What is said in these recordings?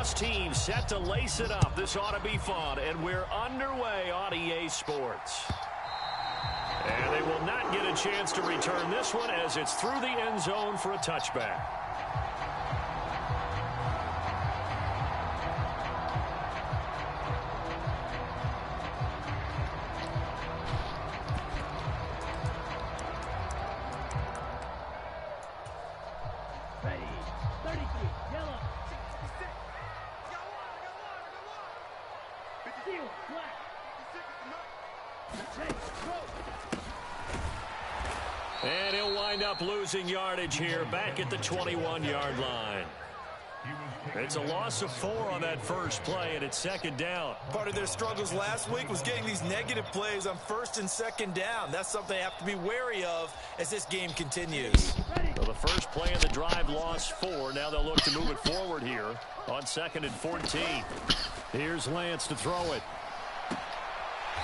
loss team set to lace it up. This ought to be fun, and we're underway on EA Sports. And they will not get a chance to return this one as it's through the end zone for a touchback. And he'll wind up losing yardage here back at the 21-yard line. It's a loss of 4 on that first play, and it's second down. Part of their struggles last week was getting these negative plays on first and second down. That's something they have to be wary of as this game continues. So the first play of the drive lost 4. Now they'll look to move it forward here on 2nd and 14. Here's Lance to throw it.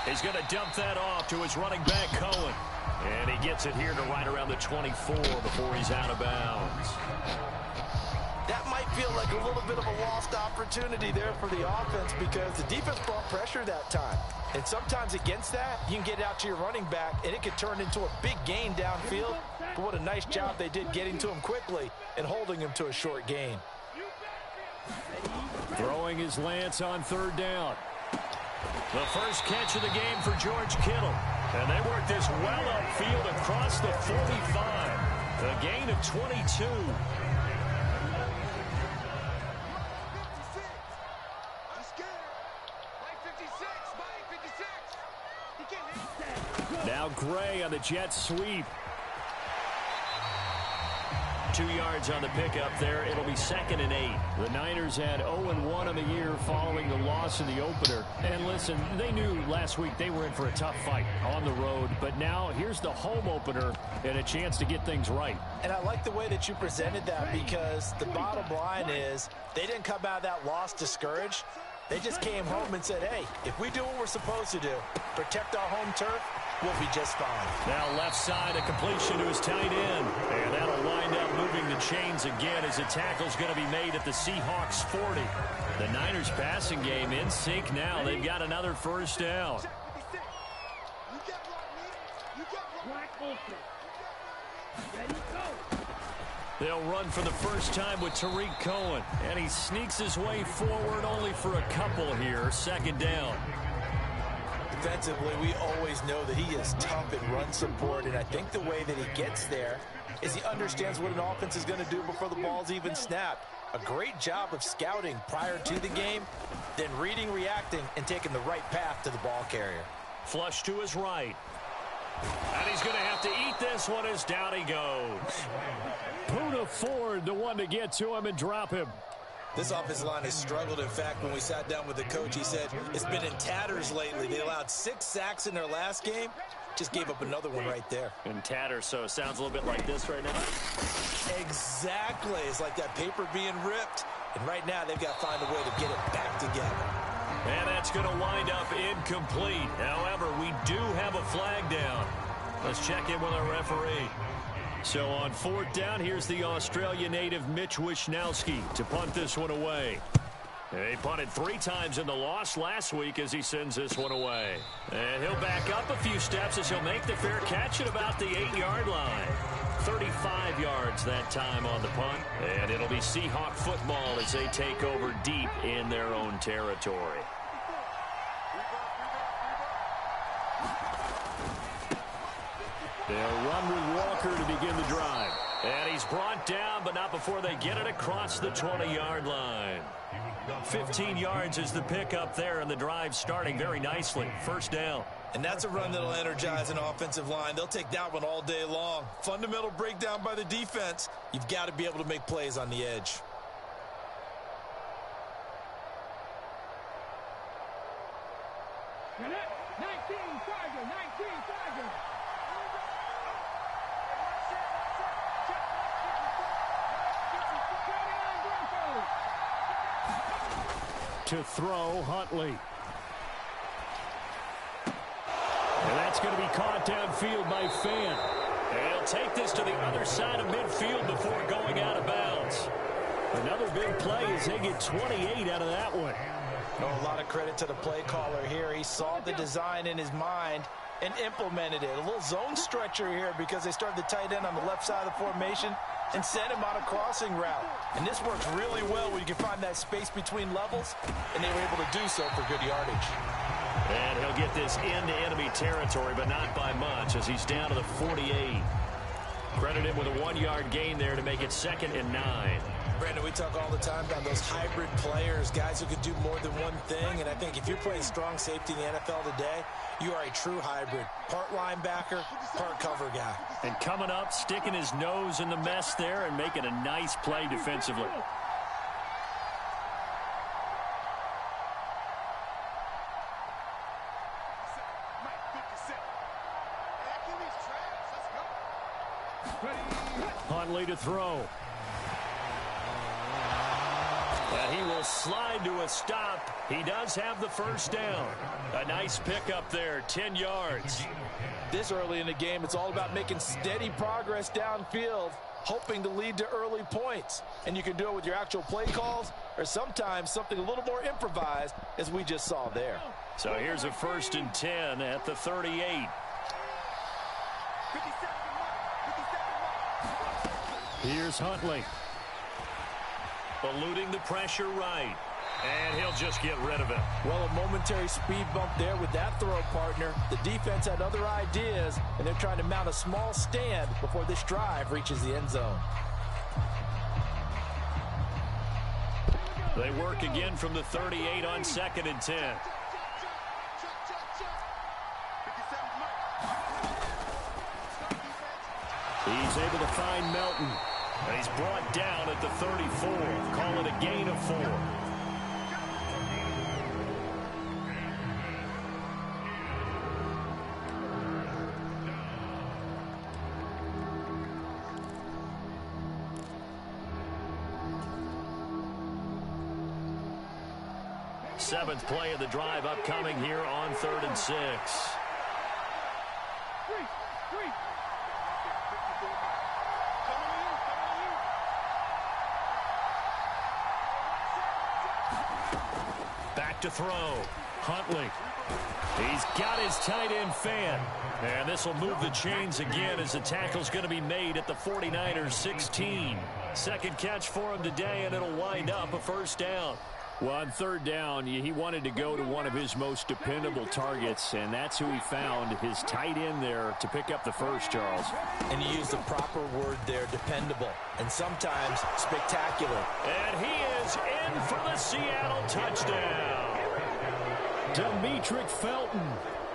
He's going to dump that off to his running back, Cohen. And he gets it here to right around the 24 before he's out of bounds. That might feel like a little bit of a lost opportunity there for the offense because the defense brought pressure that time. And sometimes against that, you can get out to your running back, and it could turn into a big gain downfield. But what a nice job they did getting to him quickly and holding him to a short gain. Throwing his Lance on 3rd down. The first catch of the game for George Kittle. And they work this well upfield across the 45. A gain of 22. Now Gray on the jet sweep. 2 yards on the pickup there. It'll be 2nd and 8. The Niners had 0-1 on the year following the loss in the opener. And listen, they knew last week they were in for a tough fight on the road. But now here's the home opener and a chance to get things right. And I like the way that you presented that because the bottom line is they didn't come out of that loss discouraged. They just came home and said, hey, if we do what we're supposed to do, protect our home turf, we'll be just fine. Now left side, a completion to his tight end. And that'll wind up moving the chains again as a tackle's going to be made at the Seahawks 40. The Niners passing game in sync now. They've got another first down. They'll run for the first time with Tariq Cohen. And he sneaks his way forward only for a couple here. 2nd down. Defensively, we always know that he is tough in run support, and I think the way that he gets there is he understands what an offense is going to do before the ball's even snapped. A great job of scouting prior to the game, then reading, reacting, and taking the right path to the ball carrier. Flush to his right. And he's going to have to eat this one as down he goes. Poona Ford, the one to get to him and drop him. This offensive line has struggled. In fact, when we sat down with the coach, he said it's been in tatters lately. They allowed 6 sacks in their last game. Just gave up another one right there. In tatters, so it sounds a little bit like this right now. Exactly. It's like that paper being ripped. And right now, they've got to find a way to get it back together. And that's going to wind up incomplete. However, we do have a flag down. Let's check in with our referee. So on 4th down, here's the Australia native Mitch Wishnowski to punt this one away. He punted 3 times in the loss last week as he sends this one away. And he'll back up a few steps as he'll make the fair catch at about the 8-yard line. 35 yards that time on the punt. And it'll be Seahawk football as they take over deep in their own territory. They'll run with Walker to begin the drive. And he's brought down, but not before they get it across the 20-yard line. 15 yards is the pickup there, and the drive starting very nicely. First down. And that's a run that'll energize an offensive line. They'll take that one all day long. Fundamental breakdown by the defense. You've got to be able to make plays on the edge. To throw, Huntley. And that's going to be caught downfield by Fan. And he'll take this to the other side of midfield before going out of bounds. Another big play as they get 28 out of that one. Oh, a lot of credit to the play caller here. He saw the design in his mind and implemented it. A little zone stretcher here because they started the tight end on the left side of the formation and sent him on a crossing route. And this works really well when you can find that space between levels, and they were able to do so for good yardage. And he'll get this into enemy territory, but not by much as he's down to the 48. Credit him with a 1-yard gain there to make it 2nd and 9. Brandon, we talk all the time about those hybrid players, guys who can do more than one thing. And I think if you're playing strong safety in the NFL today, you are a true hybrid. Part linebacker, part cover guy. And coming up, sticking his nose in the mess there and making a nice play defensively. Huntley to throw. And he will slide to a stop. He does have the first down. A nice pickup there, 10 yards. This early in the game, it's all about making steady progress downfield, hoping to lead to early points. And you can do it with your actual play calls or sometimes something a little more improvised, as we just saw there. So here's a 1st and 10 at the 38. Here's Huntley. Eluding the pressure right. And he'll just get rid of it. Well, a momentary speed bump there with that throw, partner. The defense had other ideas, and they're trying to mount a small stand before this drive reaches the end zone. They work again from the 38 on 2nd and 10. He's able to find Melton. And he's brought down at the 34. Call it a gain of 4. Seventh play of the drive upcoming here on 3rd and 6. Back to throw. Huntley. He's got his tight end fan. And this will move the chains again as the tackle's going to be made at the 49ers 16. Second catch for him today, and it'll wind up a first down. Well, on 3rd down, he wanted to go to one of his most dependable targets, and that's who he found, his tight end there, to pick up the first, Charles. And he used the proper word there, dependable, and sometimes spectacular. And he is in for the Seattle touchdown. Demetric Felton,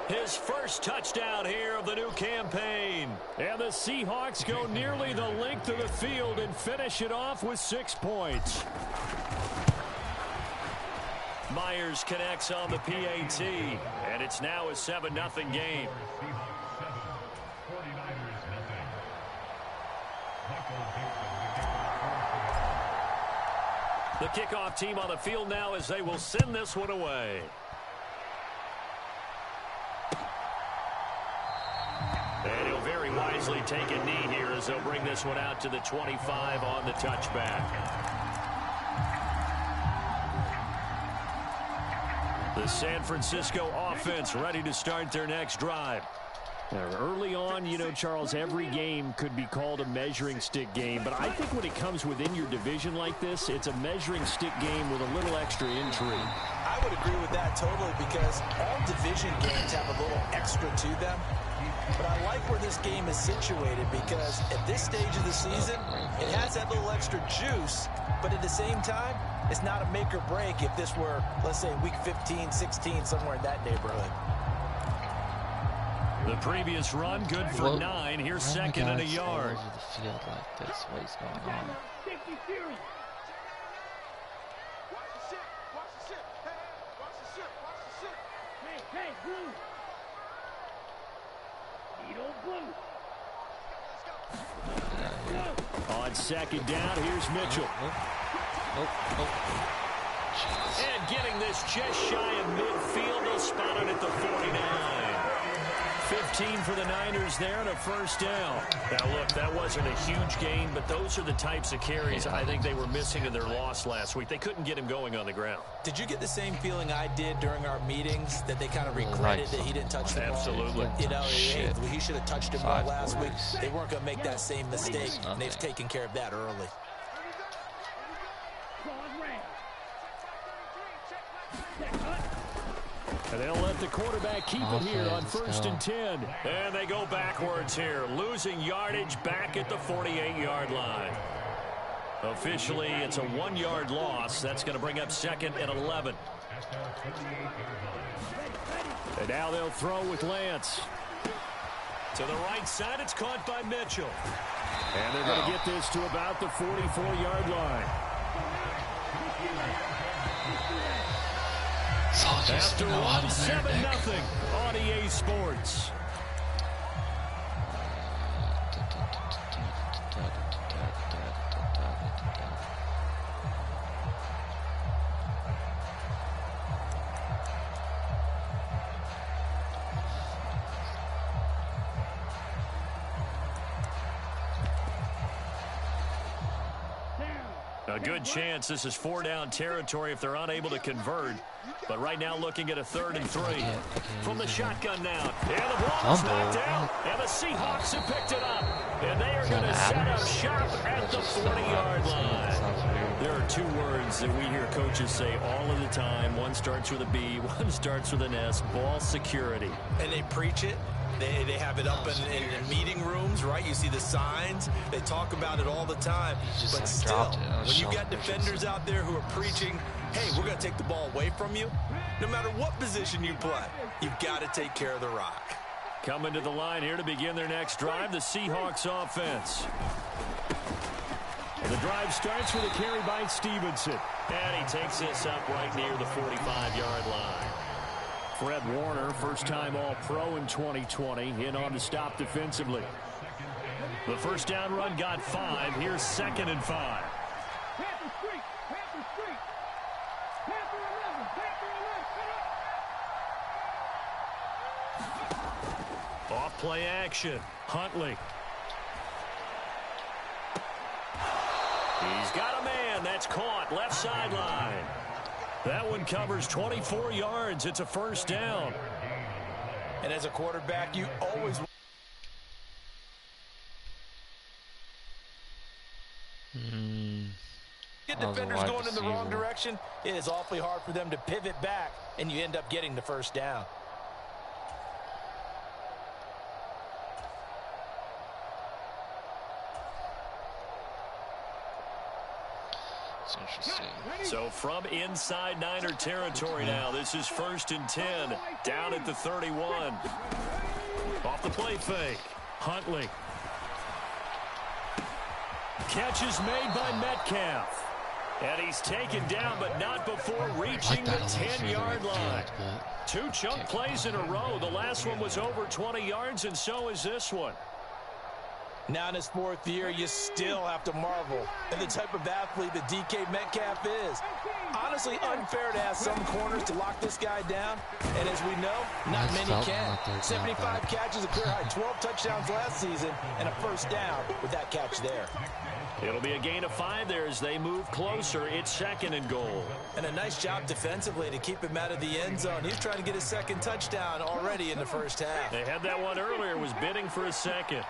his first touchdown here of the new campaign. And the Seahawks go nearly the length of the field and finish it off with 6 points. Myers connects on the PAT, and it's now a 7-0 game. The kickoff team on the field now as they will send this one away. And he'll very wisely take a knee here as they'll bring this one out to the 25 on the touchback. The San Francisco offense ready to start their next drive. Early on, you know, Charles, every game could be called a measuring stick game. But I think when it comes within your division like this, it's a measuring stick game with a little extra intrigue. I would agree with that totally because all division games have a little extra to them. But I like where this game is situated because at this stage of the season, it has that little extra juice. But at the same time, it's not a make or break if this were, let's say, week 15, 16, somewhere in that neighborhood. The previous run, good for 9. Here's 2nd and a yard. All over the field like this. What is going on? On 2nd down, here's Mitchell. And getting this just shy of midfield, they'll spot it at the 49. 15 for the Niners there and a first down. Now, look, that wasn't a huge gain, but those are the types of carries I think they were missing in their loss last week. They couldn't get him going on the ground. Did you get the same feeling I did during our meetings, that they kind of regretted that he didn't touch the ball? Absolutely. You know, hey, he should have touched him more last week. They weren't going to make that same mistake, and they've taken care of that early. And they'll let the quarterback keep it here on 1st and 10. And they go backwards here, losing yardage back at the 48-yard line. Officially, it's a 1-yard loss. That's going to bring up 2nd and 11. And now they'll throw with Lance. To the right side, it's caught by Mitchell. And they're going to get this to about the 44-yard line. After 1-7-0 on EA Sports. A good chance this is 4-down territory if they're unable to convert. But right now looking at a 3rd and 3. From the shotgun now. And the ball's knocked out. And the Seahawks have picked it up. And they are going to set up shop at the 40-yard line. There are 2 words that we hear coaches say all of the time. One starts with a B, one starts with an S. Ball security. And they preach it. They have it up in meeting rooms, right? You see the signs. They talk about it all the time. But still, when you got defenders out there who are preaching, hey, we're going to take the ball away from you, no matter what position you play, you've got to take care of the rock. Coming to the line here to begin their next drive, the Seahawks offense. And the drive starts with a carry by Stevenson. And he takes this up right near the 45-yard line. Fred Warner, first-time All-Pro in 2020, in on the stop defensively. The first down run got 5. Here's 2nd and 5. Off play action. Huntley. He's got a man. That's caught. Left sideline. That one covers 24 yards. It's a first down. And as a quarterback, you always... Get defenders going in the wrong direction, it is awfully hard for them to pivot back, and you end up getting the first down. Interesting. So from inside Niner territory now, this is 1st and 10, down at the 31. Off the play fake, Huntley. Catch is made by Metcalf. And he's taken down, but not before reaching the 10-yard line. 2 chunk plays in a row. The last one was over 20 yards, and so is this one. Now in his 4th year, you still have to marvel at the type of athlete that DK Metcalf is. Honestly, unfair to ask some corners to lock this guy down. And as we know, not many can. 75 catches, a career high 12 touchdowns last season, and a first down with that catch there. It'll be a gain of 5 there as they move closer. It's 2nd and goal. And a nice job defensively to keep him out of the end zone. He's trying to get his 2nd touchdown already in the first half. They had that one earlier, was bidding for a 2nd.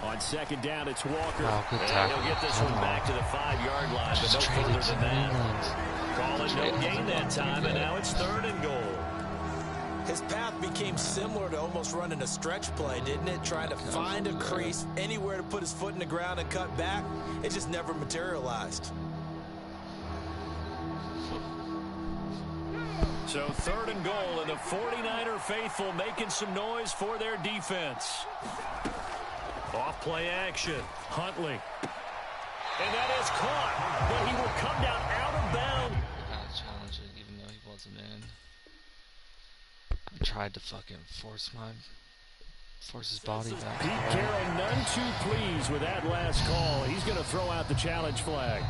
On 2nd down, it's Walker. And he'll get this one back to the 5-yard line, but no further than that. Call it no gain that time, and now it's 3rd and goal. His path became similar to almost running a stretch play, didn't it? Trying to find a crease, anywhere to put his foot in the ground and cut back. It just never materialized. So 3rd and goal, and the 49er faithful making some noise for their defense. Off play action, Huntley. And that is caught, but he will come down out of bounds. Challenge it, even though he wasn't in. I tried to fucking force his body back. Pete Carroll none too pleased with that last call. He's going to throw out the challenge flag.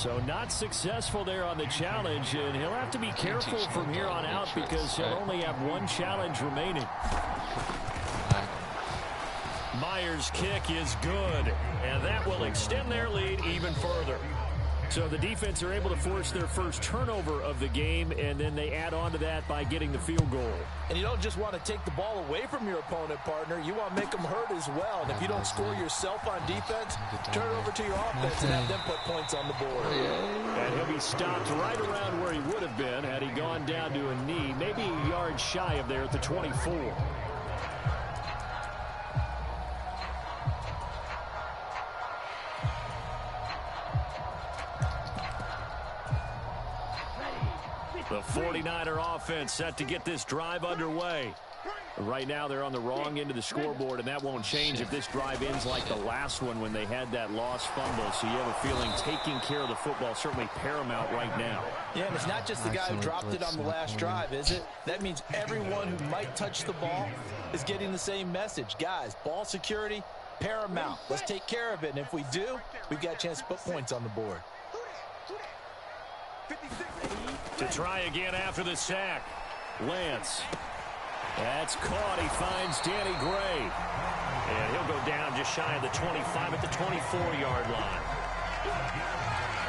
So not successful there on the challenge, and he'll have to be careful from here on out because he'll only have one challenge remaining. Myers' kick is good, and that will extend their lead even further. So the defense are able to force their first turnover of the game, and then they add on to that by getting the field goal. And you don't just want to take the ball away from your opponent, partner. You want to make them hurt as well. And if you don't score yourself on defense, turn it over to your offense and have them put points on the board. And he'll be stopped right around where he would have been had he gone down to a knee, maybe a yard shy of there at the 24. The 49er offense set to get this drive underway. Right now they're on the wrong end of the scoreboard, and that won't change if this drive ends like the last one when they had that lost fumble. So you have a feeling taking care of the football certainly paramount right now. Yeah, and it's not just the guy who dropped it on the last drive, is it? That means everyone who might touch the ball is getting the same message. Guys, ball security, paramount. Let's take care of it, and if we do, we've got a chance to put points on the board. To try again after the sack. Lance. That's caught. He finds Danny Gray. And he'll go down just shy of the 25 at the 24-yard line.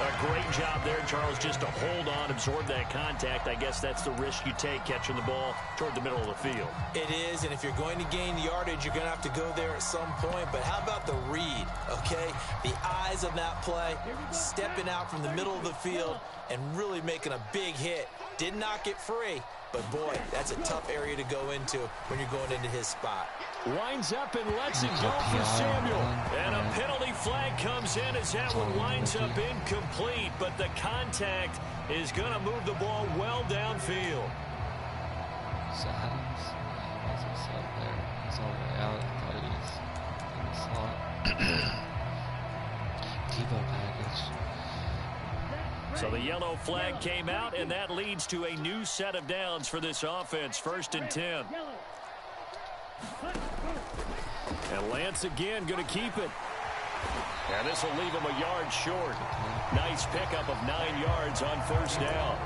A great job there, Charles, just to hold on, absorb that contact. I guess that's the risk you take catching the ball toward the middle of the field. It is, and if you're going to gain yardage, you're going to have to go there at some point. But how about the read, okay? The eyes of that play, stepping out from the middle of the field and really making a big hit. Did not get free, but boy, that's a tough area to go into when you're going into his spot. Winds up and lets it go for Samuel. And a penalty flag comes in as that one winds up incomplete, but the contact is going to move the ball well downfield. So Adams, he wasn't set there. He's all the way out. I thought he was in the slot. Debo package. So the yellow flag came out, and that leads to a new set of downs for this offense. 1st and 10. And Lance again going to keep it. And this will leave him a yard short. Nice pickup of 9 yards on 1st down.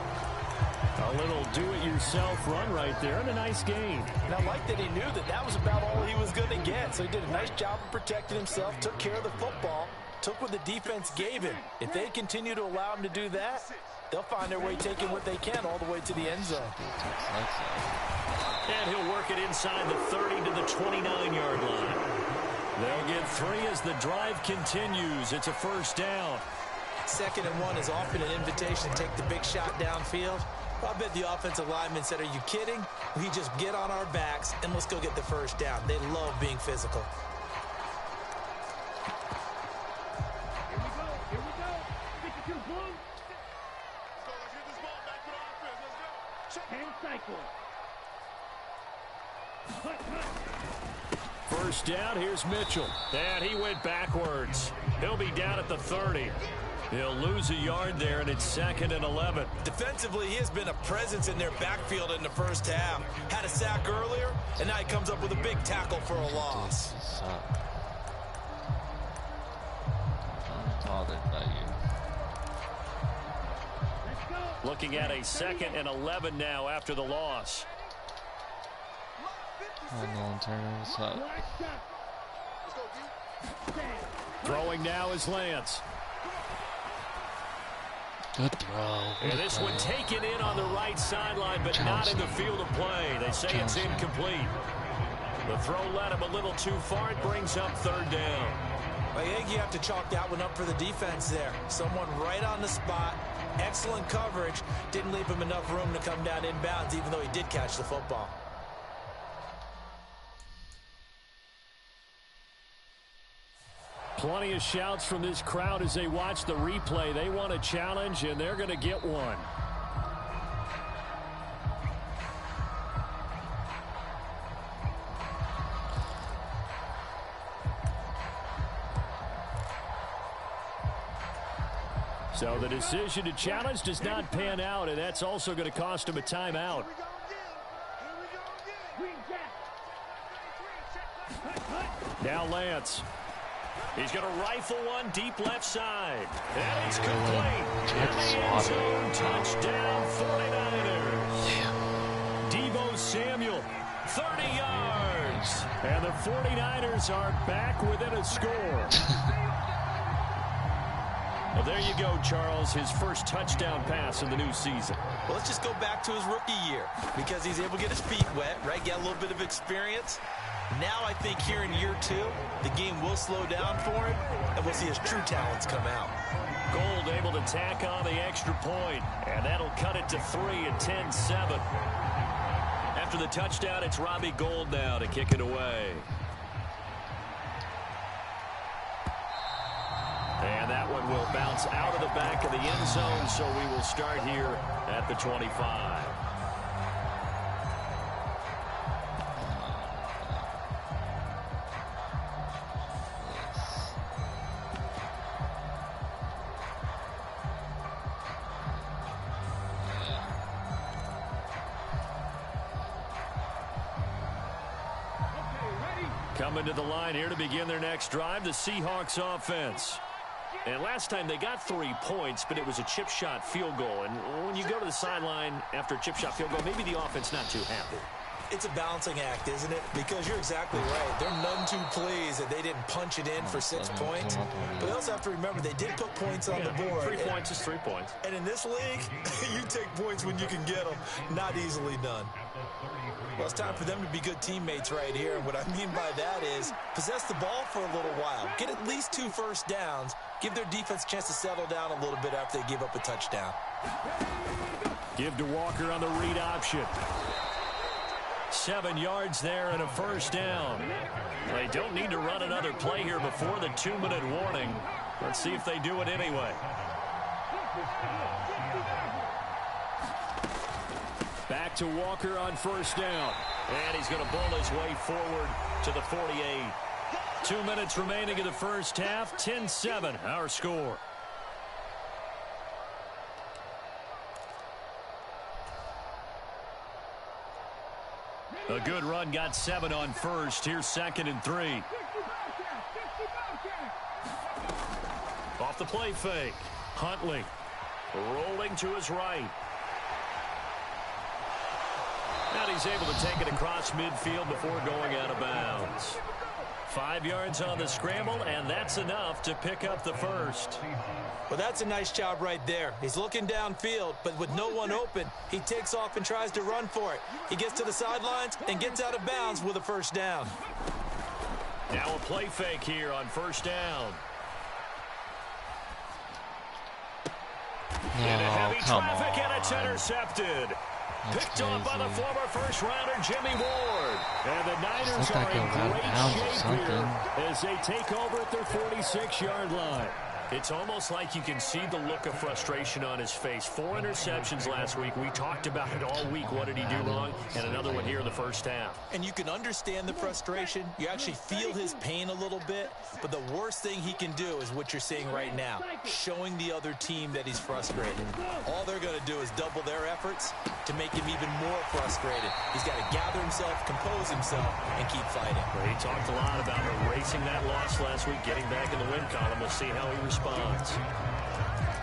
A little do-it-yourself run right there and a nice gain. And I like that he knew that that was about all he was going to get. So he did a nice job of protecting himself, took care of the football, took what the defense gave him. If they continue to allow him to do that, they'll find their way taking what they can all the way to the end zone. And he'll work it inside the 30 to the 29-yard line. They'll get 3 as the drive continues. It's a 1st down. 2nd and 1 is often an invitation to take the big shot downfield. I bet the offensive lineman said, are you kidding? We just get on our backs and let's go get the 1st down. They love being physical. First down, here's Mitchell. And he went backwards. He'll be down at the 30. He'll lose a yard there, and it's 2nd and 11. Defensively, he has been a presence in their backfield in the first half. Had a sack earlier, and now he comes up with a big tackle for a loss. I'm bothered by you. Looking at a 2nd and 11 now after the loss. Long turnovers up. Throwing now is Lance. Good throw. And this one taken in on the right sideline, but not in the field of play. They say it's incomplete. The throw led him a little too far. It brings up 3rd down. I think you have to chalk that one up for the defense there. Someone right on the spot. Excellent coverage. Didn't leave him enough room to come down inbounds, even though he did catch the football. Plenty of shouts from this crowd as they watch the replay. They want a challenge, and they're going to get one. So the decision to challenge does not pan out, and that's also going to cost him a timeout. Now Lance. He's going to rifle one deep left side. And it's complete. Tried to End swat zone it. touchdown 49ers. Deebo Samuel, 30 yards. And the 49ers are back within a score. Well, there you go, Charles. His first touchdown pass of the new season. Well, let's just go back to his rookie year because he's able to get his feet wet, right? Get a little bit of experience. Now I think here in year 2, the game will slow down for him, and we'll see his true talents come out. Gold able to tack on the extra point, and that'll cut it to 3 at 10-7. After the touchdown, it's Robbie Gould now to kick it away. And that one will bounce out of the back of the end zone, so we will start here at the 25. Coming to the line here to begin their next drive, the Seahawks offense. And last time they got 3 points, but it was a chip shot field goal. And when you go to the sideline after a chip shot field goal, maybe the offense not too happy. It's a balancing act, isn't it? Because you're exactly right. They're none too pleased that they didn't punch it in for 6 points. But they also have to remember they did put points on the board. 3 points is 3 points. And in this league, you take points when you can get them. Not easily done. Well, it's time for them to be good teammates right here. And what I mean by that is possess the ball for a little while. Get at least 2 first downs. Give their defense a chance to settle down a little bit after they give up a touchdown. Give to Walker on the read option. 7 yards there and a first down. They don't need to run another play here before the 2-minute warning. Let's see if they do it anyway. Back to Walker on first down. And he's going to bull his way forward to the 48. 2 minutes remaining in the first half. 10-7, our score. A good run, got 7 on first. Here's 2nd and 3. Off the play fake. Huntley rolling to his right. And he's able to take it across midfield before going out of bounds. 5 yards on the scramble, and that's enough to pick up the first. Well, that's a nice job right there. He's looking downfield, but with no one open, he takes off and tries to run for it. He gets to the sidelines and gets out of bounds with a first down. Now a play fake here on first down. Into heavy traffic, and it's intercepted. Picked off by the former first-rounder Jimmy Ward. And the Niners are in great shape here as they take over at their 46-yard line. It's almost like you can see the look of frustration on his face. 4 interceptions last week. We talked about it all week. What did he do wrong? And another one here in the first half. And you can understand the frustration. You actually feel his pain a little bit. But the worst thing he can do is what you're seeing right now, showing the other team that he's frustrated. All they're going to do is double their efforts to make him even more frustrated. He's got to gather himself, compose himself, and keep fighting. Well, he talked a lot about erasing that loss last week, getting back in the win column. We'll see how he responds.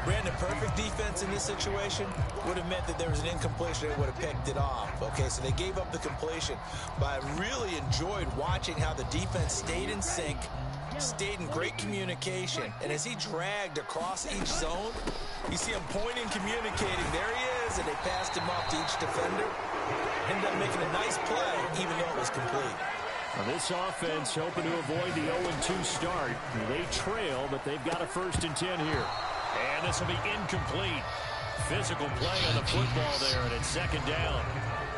Brandon, perfect defense in this situation would have meant that there was an incompletion. They would have picked it off. Okay, so they gave up the completion. But I really enjoyed watching how the defense stayed in sync, stayed in great communication. And as he dragged across each zone, you see him pointing, communicating. There he is, and they passed him off to each defender. Ended up making a nice play, even though it was complete. Now this offense hoping to avoid the 0-2 start. They trail, but they've got a 1st and 10 here. And this will be incomplete. Physical play on the football there, and it's 2nd down.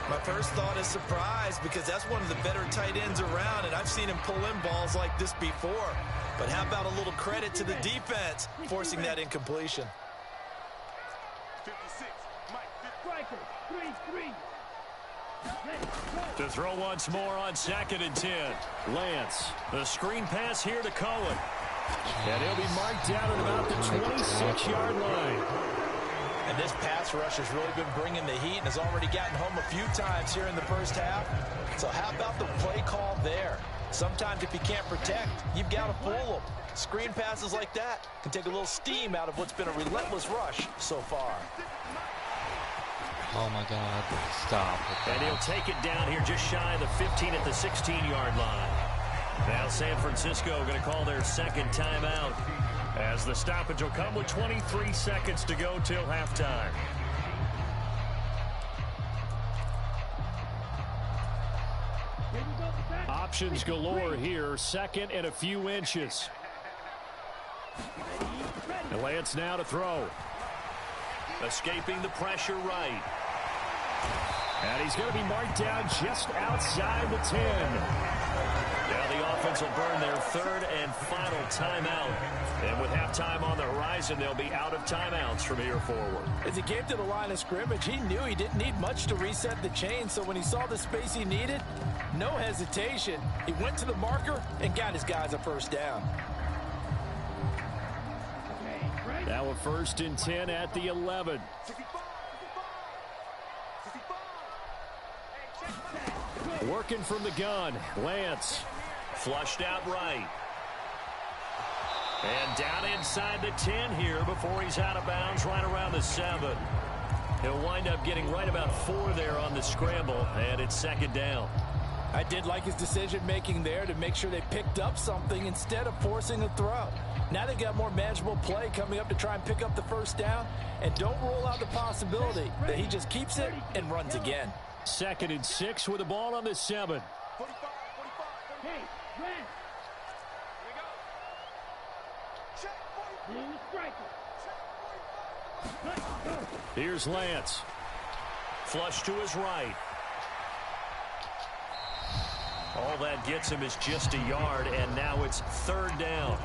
My first thought is surprise, because that's one of the better tight ends around, and I've seen him pull in balls like this before. But how about a little credit to the defense forcing that incompletion? 56, Mike, 3-3. To throw once more on 2nd and 10. Lance, the screen pass here to Cohen. And he'll be marked down at about the 26-yard line. And this pass rush has really been bringing the heat and has already gotten home a few times here in the first half. So how about the play call there? Sometimes if you can't protect, you've got to fool them. Screen passes like that can take a little steam out of what's been a relentless rush so far. Oh my God, stop. And he'll take it down here just shy of the 15 at the 16-yard line. Now San Francisco going to call their second timeout as the stoppage will come with 23 seconds to go till halftime. Options galore here, second and a few inches. And Lance now to throw. Escaping the pressure right. And he's going to be marked down just outside the 10. Now the offense will burn their third and final timeout. And with halftime on the horizon, they'll be out of timeouts from here forward. As he came to the line of scrimmage, he knew he didn't need much to reset the chain. So when he saw the space he needed, no hesitation. He went to the marker and got his guys a first down. Now a 1st and 10 at the 11. Working from the gun, Lance. Flushed out right. And down inside the 10 here before he's out of bounds right around the 7. He'll wind up getting right about 4 there on the scramble, and it's second down. I did like his decision-making there to make sure they picked up something instead of forcing a throw. Now they've got more manageable play coming up to try and pick up the first down, and don't rule out the possibility that he just keeps it and runs again. 2nd and 6 with the ball on the 7. Hey, Lance. Here we go. Here's Lance. Flush to his right. All that gets him is just a yard, and now it's 3rd down.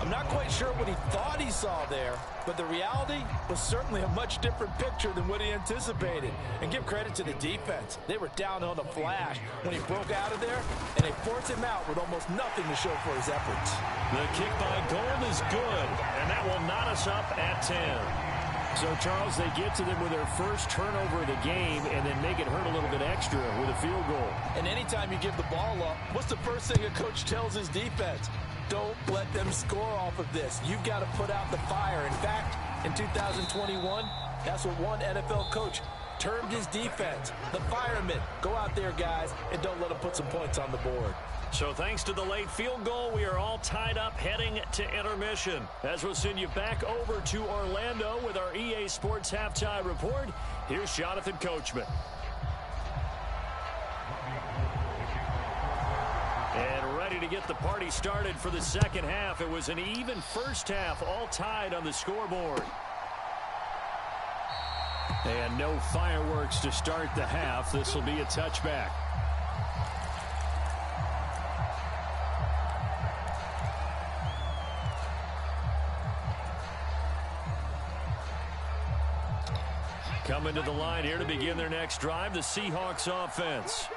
I'm not quite sure what he thought he saw there, but the reality was certainly a much different picture than what he anticipated. And give credit to the defense. They were down on a flash when he broke out of there, and they forced him out with almost nothing to show for his efforts. The kick by Gold is good, and that will knot us up at 10. So, Charles, they get to them with their first turnover of the game and then make it hurt a little bit extra with a field goal. And anytime you give the ball up, what's the first thing a coach tells his defense? Don't let them score off of this. You've got to put out the fire. In fact, in 2021, that's what one NFL coach termed his defense. The firemen. Go out there, guys, and don't let them put some points on the board. So thanks to the late field goal, we are all tied up heading to intermission. As we'll send you back over to Orlando with our EA Sports Halftime Report, here's Jonathan Coachman. And ready to get the party started for the second half. It was an even first half, all tied on the scoreboard. And no fireworks to start the half. This will be a touchback. Coming to the line here to begin their next drive, the Seahawks offense.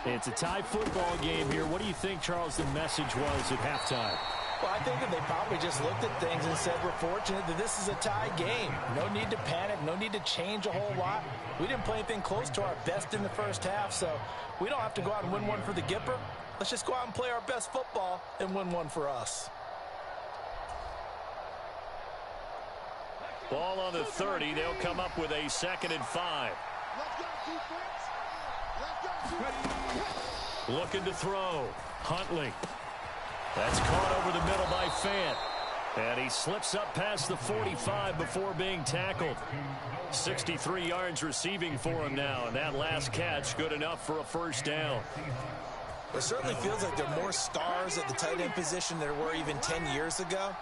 It's a tie football game here. What do you think, Charles, the message was at halftime? Well, I think that they probably just looked at things and said, we're fortunate that this is a tie game. No need to panic, no need to change a whole lot. We didn't play anything close to our best in the first half, so we don't have to go out and win one for the Gipper. Let's just go out and play our best football and win one for us. Ball on the 30. They'll come up with a 2nd and 5. Looking to throw. Huntley. That's caught over the middle by Fant. And he slips up past the 45 before being tackled. 63 yards receiving for him now. And that last catch good enough for a first down. It certainly feels like there are more stars at the tight end position than there were even 10 years ago.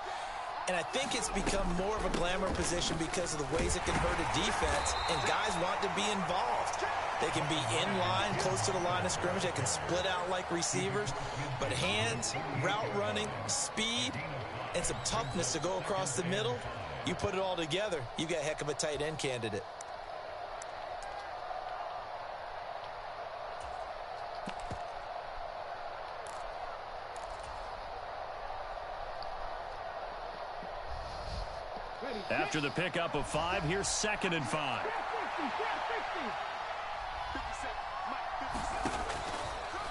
And I think it's become more of a glamour position because of the ways it can hurt a defense, and guys want to be involved. They can be in line, close to the line of scrimmage. They can split out like receivers. But hands, route running, speed, and some toughness to go across the middle, you put it all together, you got a heck of a tight end candidate. After the pickup of 5, here's 2nd and 5.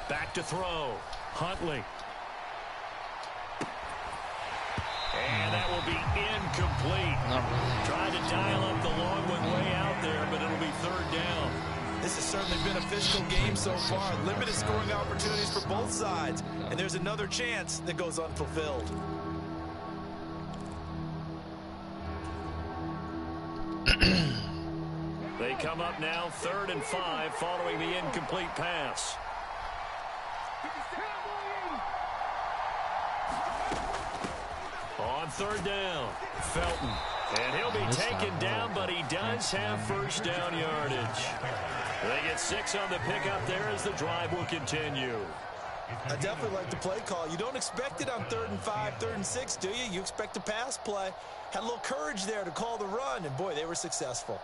Back to throw. Huntley. And that will be incomplete. Not really. Tried to dial up the long one way out there, but it'll be third down. This has certainly been a physical game so far. Limited scoring opportunities for both sides. And there's another chance that goes unfulfilled. They come up now 3rd and 5 following the incomplete pass. On 3rd down, Felton. And he'll be taken down, but he does have first down yardage. They get 6 on the pickup there as the drive will continue. I definitely like the play call. You don't expect it on 3rd and 5, 3rd and 6, do you? You expect a pass play. Had a little courage there to call the run, and boy, they were successful.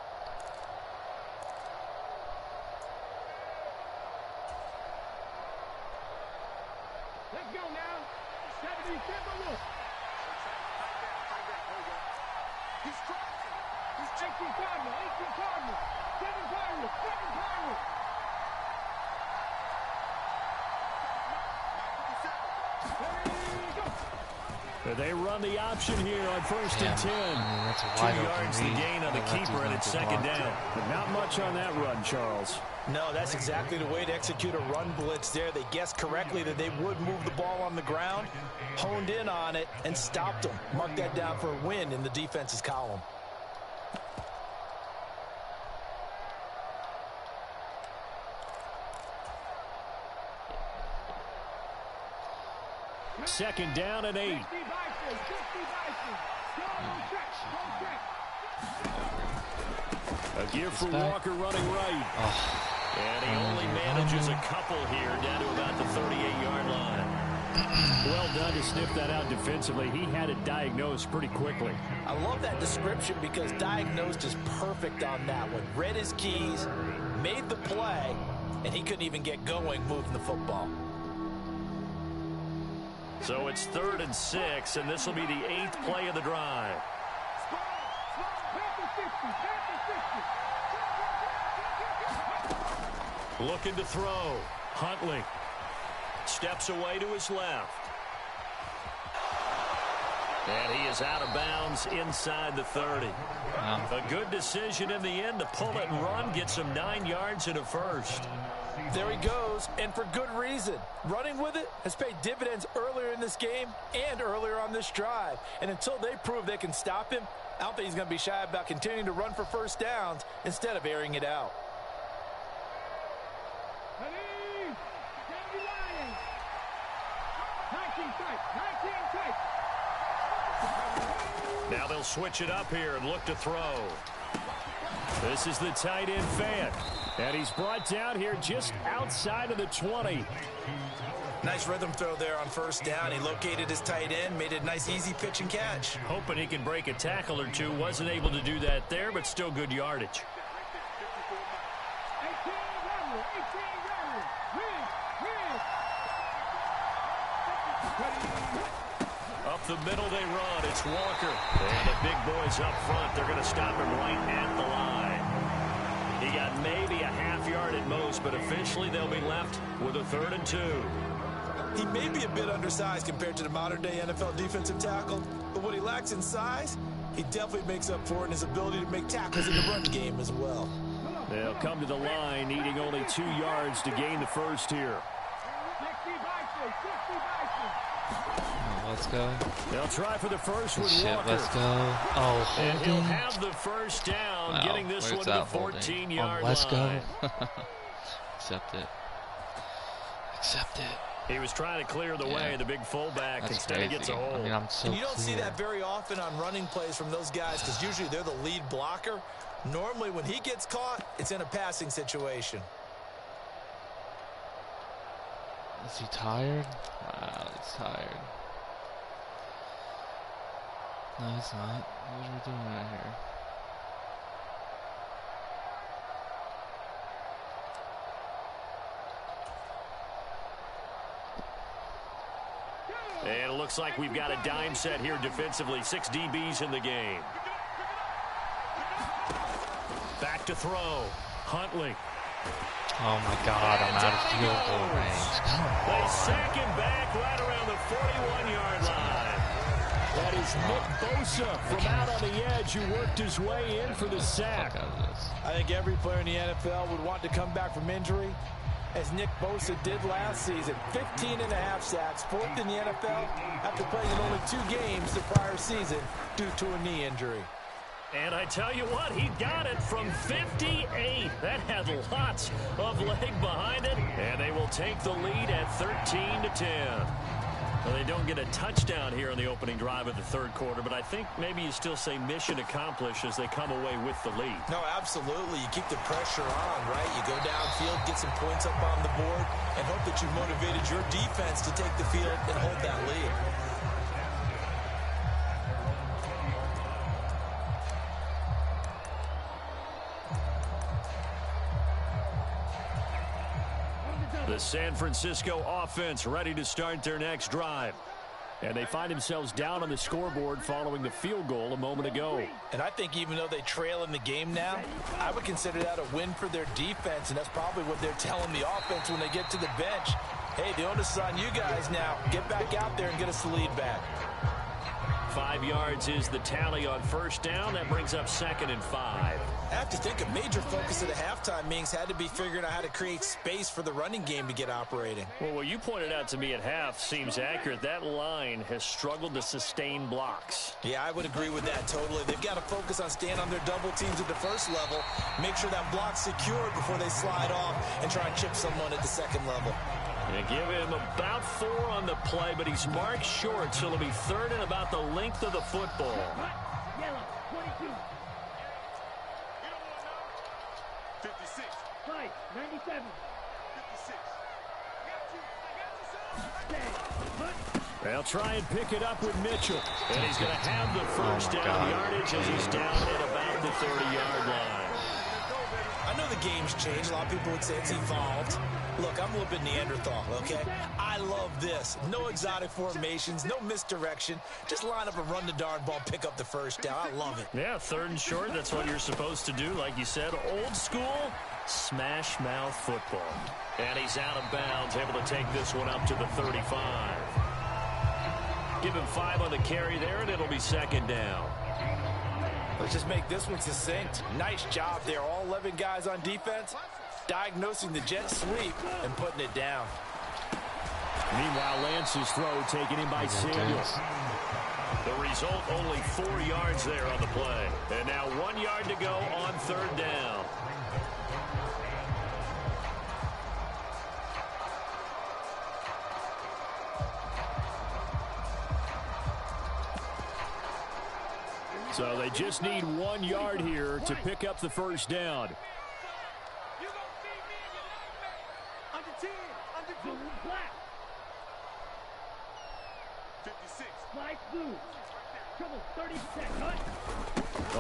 Let's go now. 77 look. He's crossing. He's 18 Cardinal, 18 Cardinal. 7 Cardinal, 7 Cardinal. They run the option here on 1st and 10. That's a 2 wide yards the open read. gain on the keeper, and it's 2nd down. But not much on that run, Charles. No, that's exactly the way to execute a run blitz there. They guessed correctly that they would move the ball on the ground, honed in on it, and stopped them. Mark that down for a win in the defense's column. Second down and 8. A gear for Walker running right. And he only manages a couple here down to about the 38-yard line. Well done to sniff that out defensively. He had it diagnosed pretty quickly. I love that description because diagnosed is perfect on that one. Read his keys, made the play, and he couldn't even get going moving the football. So it's 3rd and 6, and this will be the 8th play of the drive. Looking to throw. Huntley steps away to his left. And he is out of bounds inside the 30. A good decision in the end to pull it and run, get some 9 yards and a first. There he goes, and for good reason. Running with it has paid dividends earlier in this game and earlier on this drive. And until they prove they can stop him, I don't think he's going to be shy about continuing to run for first downs instead of airing it out. Now they'll switch it up here and look to throw. This is the tight end Fant. And he's brought down here just outside of the 20. Nice rhythm throw there on first down. He located his tight end, made it a nice easy pitch and catch. Hoping he can break a tackle or two. Wasn't able to do that there, but still good yardage. Up the middle they run. It's Walker. And the big boys up front. They're going to stop him right at the line. He got maybe a half yard at most, but officially they'll be left with a 3rd and 2. He may be a bit undersized compared to the modern-day NFL defensive tackle, but what he lacks in size, he definitely makes up for it in his ability to make tackles in the run game as well. They'll come to the line, needing only 2 yards to gain the first here. Let's go. They'll try for the first with Walker. Let's go. Oh, holding. And he'll have the first down, Wow, getting this one to the 14-yard let's line. go. Accept it. Accept it. He was trying to clear the way, the big fullback. That's instead crazy. he gets a hold. I mean, I'm so And you don't see clear. that very often on running plays from those guys because usually they're the lead blocker. Normally when he gets caught, it's in a passing situation. Is he tired? Wow, he's tired. No, he's not. What are we doing right here? And it looks like we've got a dime set here defensively. 6 DBs in the game. Back to throw. Huntley. Oh my God, I'm out of field goal range. Come They on. sack him back right around the 41-yard line. That is Nick Bosa from out on the edge who worked his way in for the sack. Fuck out of this. I think every player in the NFL would want to come back from injury, as Nick Bosa did last season. 15 and a half sacks, fourth in the NFL after playing in only 2 games the prior season due to a knee injury. And I tell you what, he got it from 58. That had lots of leg behind it. And they will take the lead at 13-10. Well, they don't get a touchdown here in the opening drive of the third quarter, but I think maybe you still say mission accomplished as they come away with the lead. No, absolutely. You keep the pressure on, right? You go downfield, get some points up on the board, and hope that you've motivated your defense to take the field and hold that lead. The San Francisco offense ready to start their next drive. And they find themselves down on the scoreboard following the field goal a moment ago. And I think even though they trail in the game now, I would consider that a win for their defense, and that's probably what they're telling the offense when they get to the bench. Hey, the onus is on you guys now. Get back out there and get us the lead back. 5 yards is the tally on first down. That brings up 2nd and 5. I have to think a major focus of the halftime meetings had to be figuring out how to create space for the running game to get operating. Well, what you pointed out to me at half seems accurate. That line has struggled to sustain blocks. Yeah, I would agree with that totally. They've got to focus on staying on their double teams at the first level, make sure that block's secured before they slide off and try and chip someone at the second level. They give him about 4 on the play, but he's marked short, so it'll be 3rd and about the length of the football. Yellow, 22. 56. 5, 97. 56. They'll try and pick it up with Mitchell. And he's going to have the first down yardage as he's down at about the 30-yard line. I know the game's changed. A lot of people would say it's evolved. Look, I'm a little bit Neanderthal, okay? I love this. No exotic formations, no misdirection. Just line up and run the darn ball, pick up the first down. I love it. Yeah, 3rd and short. That's what you're supposed to do. Like you said, old school, smash mouth football. And he's out of bounds, able to take this one up to the 35. Give him 5 on the carry there, and it'll be 2nd down. Let's just make this one succinct. Nice job there. All 11 guys on defense diagnosing the jet sweep and putting it down. Meanwhile, Lance's throw taken in by Samuel. The result, only 4 yards there on the play. And now 1 yard to go on 3rd down. So they just need 1 yard here to pick up the first down. You gonna feed me and your number? Under 10, under 2, black. 56. Fly blue. Trouble 30%. Cut.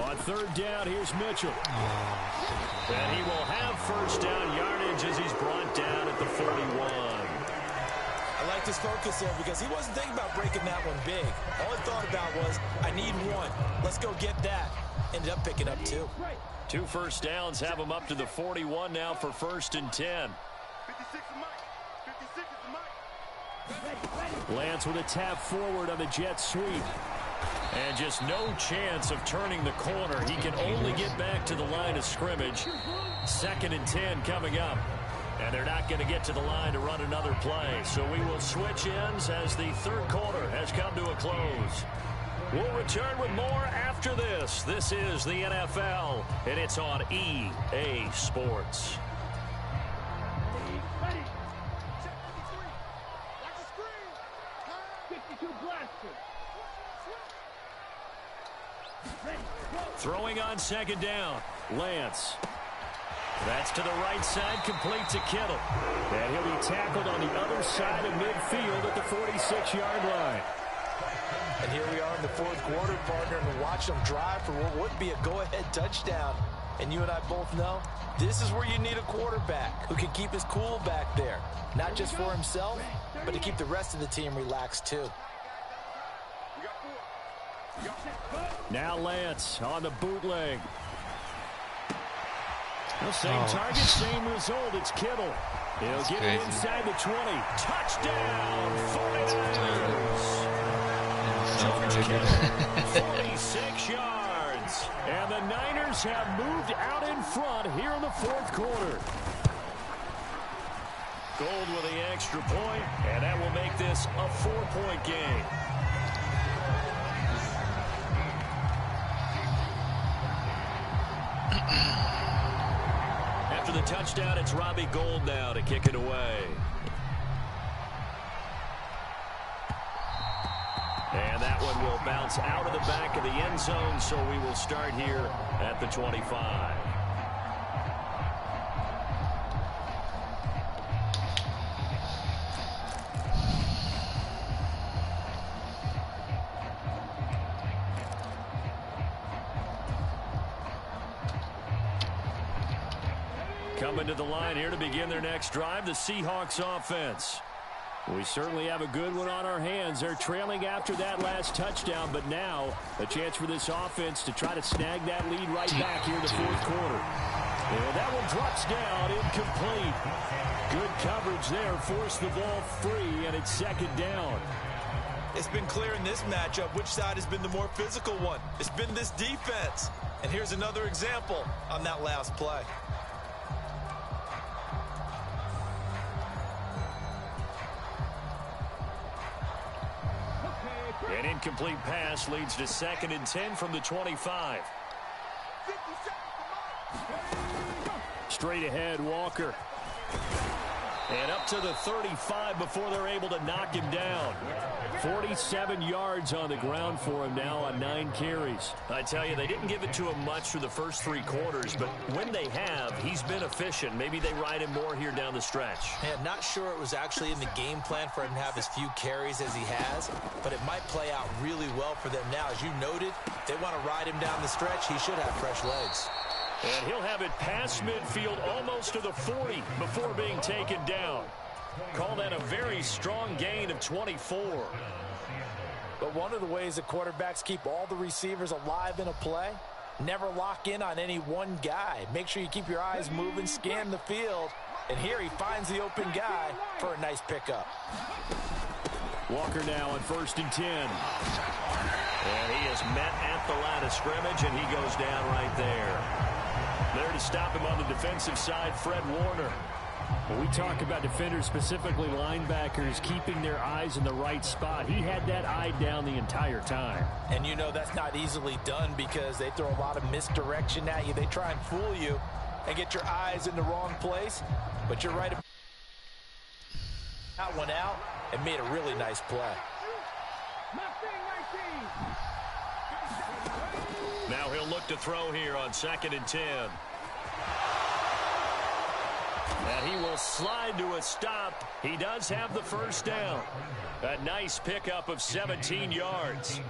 On 3rd down, here's Mitchell. And he will have first down yardage as he's brought down at the 41. I like this focus there because he wasn't thinking about breaking that one big. All he thought about was, I need 1. Let's go get that. Ended up picking up 2. 2 first downs have him up to the 41 now for 1st and 10. 56 is Mike. 56 is Mike. Lance with a tap forward on the jet sweep. And just no chance of turning the corner. He can only get back to the line of scrimmage. 2nd and 10 coming up. And they're not going to get to the line to run another play. So we will switch ends as the third quarter has come to a close. We'll return with more after this. This is the NFL, and it's on EA Sports. Ready. Check 53. Watch the screen. 52 blaster. Ready. Go. Throwing on 2nd down. Lance. That's to the right side, complete to Kittle. And he'll be tackled on the other side of midfield at the 46-yard line. And here we are in the 4th quarter, partner, and watch them drive for what would be a go-ahead touchdown. And you and I both know this is where you need a quarterback who can keep his cool back there. Not just for himself, but to keep the rest of the team relaxed too. We got 4. Now Lance on the bootleg. Well, same target, same result. It's Kittle. He'll get it inside the 20. Touchdown, 49ers. George Kittle, 46 yards. And the Niners have moved out in front here in the fourth quarter. Gold with the extra point, and that will make this a 4-point game. After the touchdown, it's Robbie Gould now to kick it away. And that one will bounce out of the back of the end zone, so we will start here at the 25. Coming to the line here to begin their next drive, the Seahawks offense. We certainly have a good one on our hands. They're trailing after that last touchdown, but now a chance for this offense to try to snag that lead right back here in the fourth quarter. And that one drops down, incomplete. Good coverage there, forced the ball free, and it's second down. It's been clear in this matchup which side has been the more physical one. It's been this defense. And here's another example on that last play. An incomplete pass leads to 2nd and 10 from the 25. Straight ahead, Walker. And up to the 35 before they're able to knock him down. 47 yards on the ground for him now on 9 carries. I tell you, they didn't give it to him much through the first 3 quarters, but when they have, he's been efficient. Maybe they ride him more here down the stretch. Man, not sure it was actually in the game plan for him to have as few carries as he has, but it might play out really well for them now. As you noted, they want to ride him down the stretch. He should have fresh legs. And he'll have it past midfield almost to the 40 before being taken down. Call that a very strong gain of 24. But one of the ways that quarterbacks keep all the receivers alive in a play, never lock in on any one guy. Make sure you keep your eyes moving, scan the field, and here he finds the open guy for a nice pickup. Walker now on 1st and 10. And he is met at the line of scrimmage, and he goes down right there. There to stop him on the defensive side, Fred Warner. When we talk about defenders, specifically linebackers, keeping their eyes in the right spot, he had that eye down the entire time. And you know that's not easily done because they throw a lot of misdirection at you. They try and fool you and get your eyes in the wrong place. But you're right. That one out and made a really nice play. Now he'll look to throw here on 2nd and 10. And he will slide to a stop. He does have the first down. A nice pickup of 17 yards.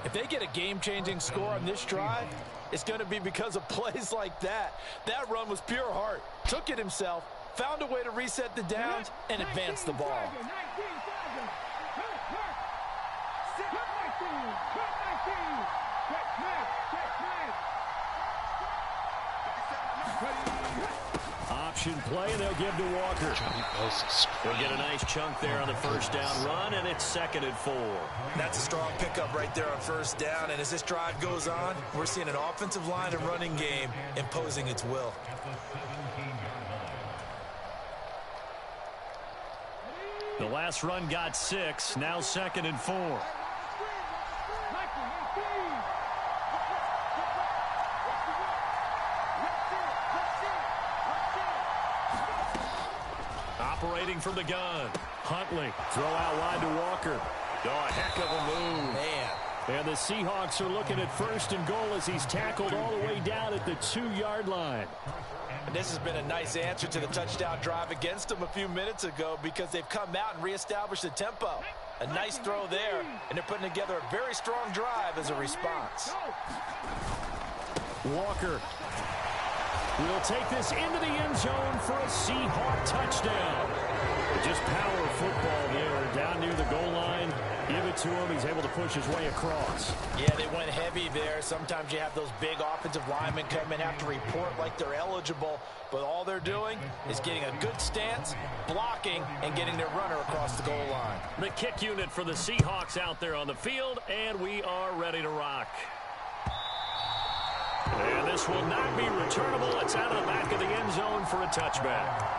If they get a game-changing score on this drive, it's going to be because of plays like that. That run was pure heart. Took it himself, found a way to reset the downs, and advance the ball. Option play, and they'll give to Walker. They'll get a nice chunk there on the first down run, and it's 2nd and 4. That's a strong pickup right there on first down, and as this drive goes on, we're seeing an offensive line and running game imposing its will. The last run got 6, now 2nd and 4. Operating from the gun. Huntley, throw out wide to Walker. Oh, a heck of a move. Man. And the Seahawks are looking at 1st and goal as he's tackled all the way down at the 2-yard line. And this has been a nice answer to the touchdown drive against them a few minutes ago because they've come out and reestablished the tempo. A nice throw there, and they're putting together a very strong drive as a response. Walker will take this into the end zone for a Seahawk touchdown. Just power football there, down near the goal line. Give it to him. He's able to push his way across. Yeah, they went heavy there. Sometimes you have those big offensive linemen come in, have to report like they're eligible, but all they're doing is getting a good stance, blocking, and getting their runner across the goal line. The kick unit for the Seahawks out there on the field, and we are ready to rock. And this will not be returnable. It's out of the back of the end zone for a touchback.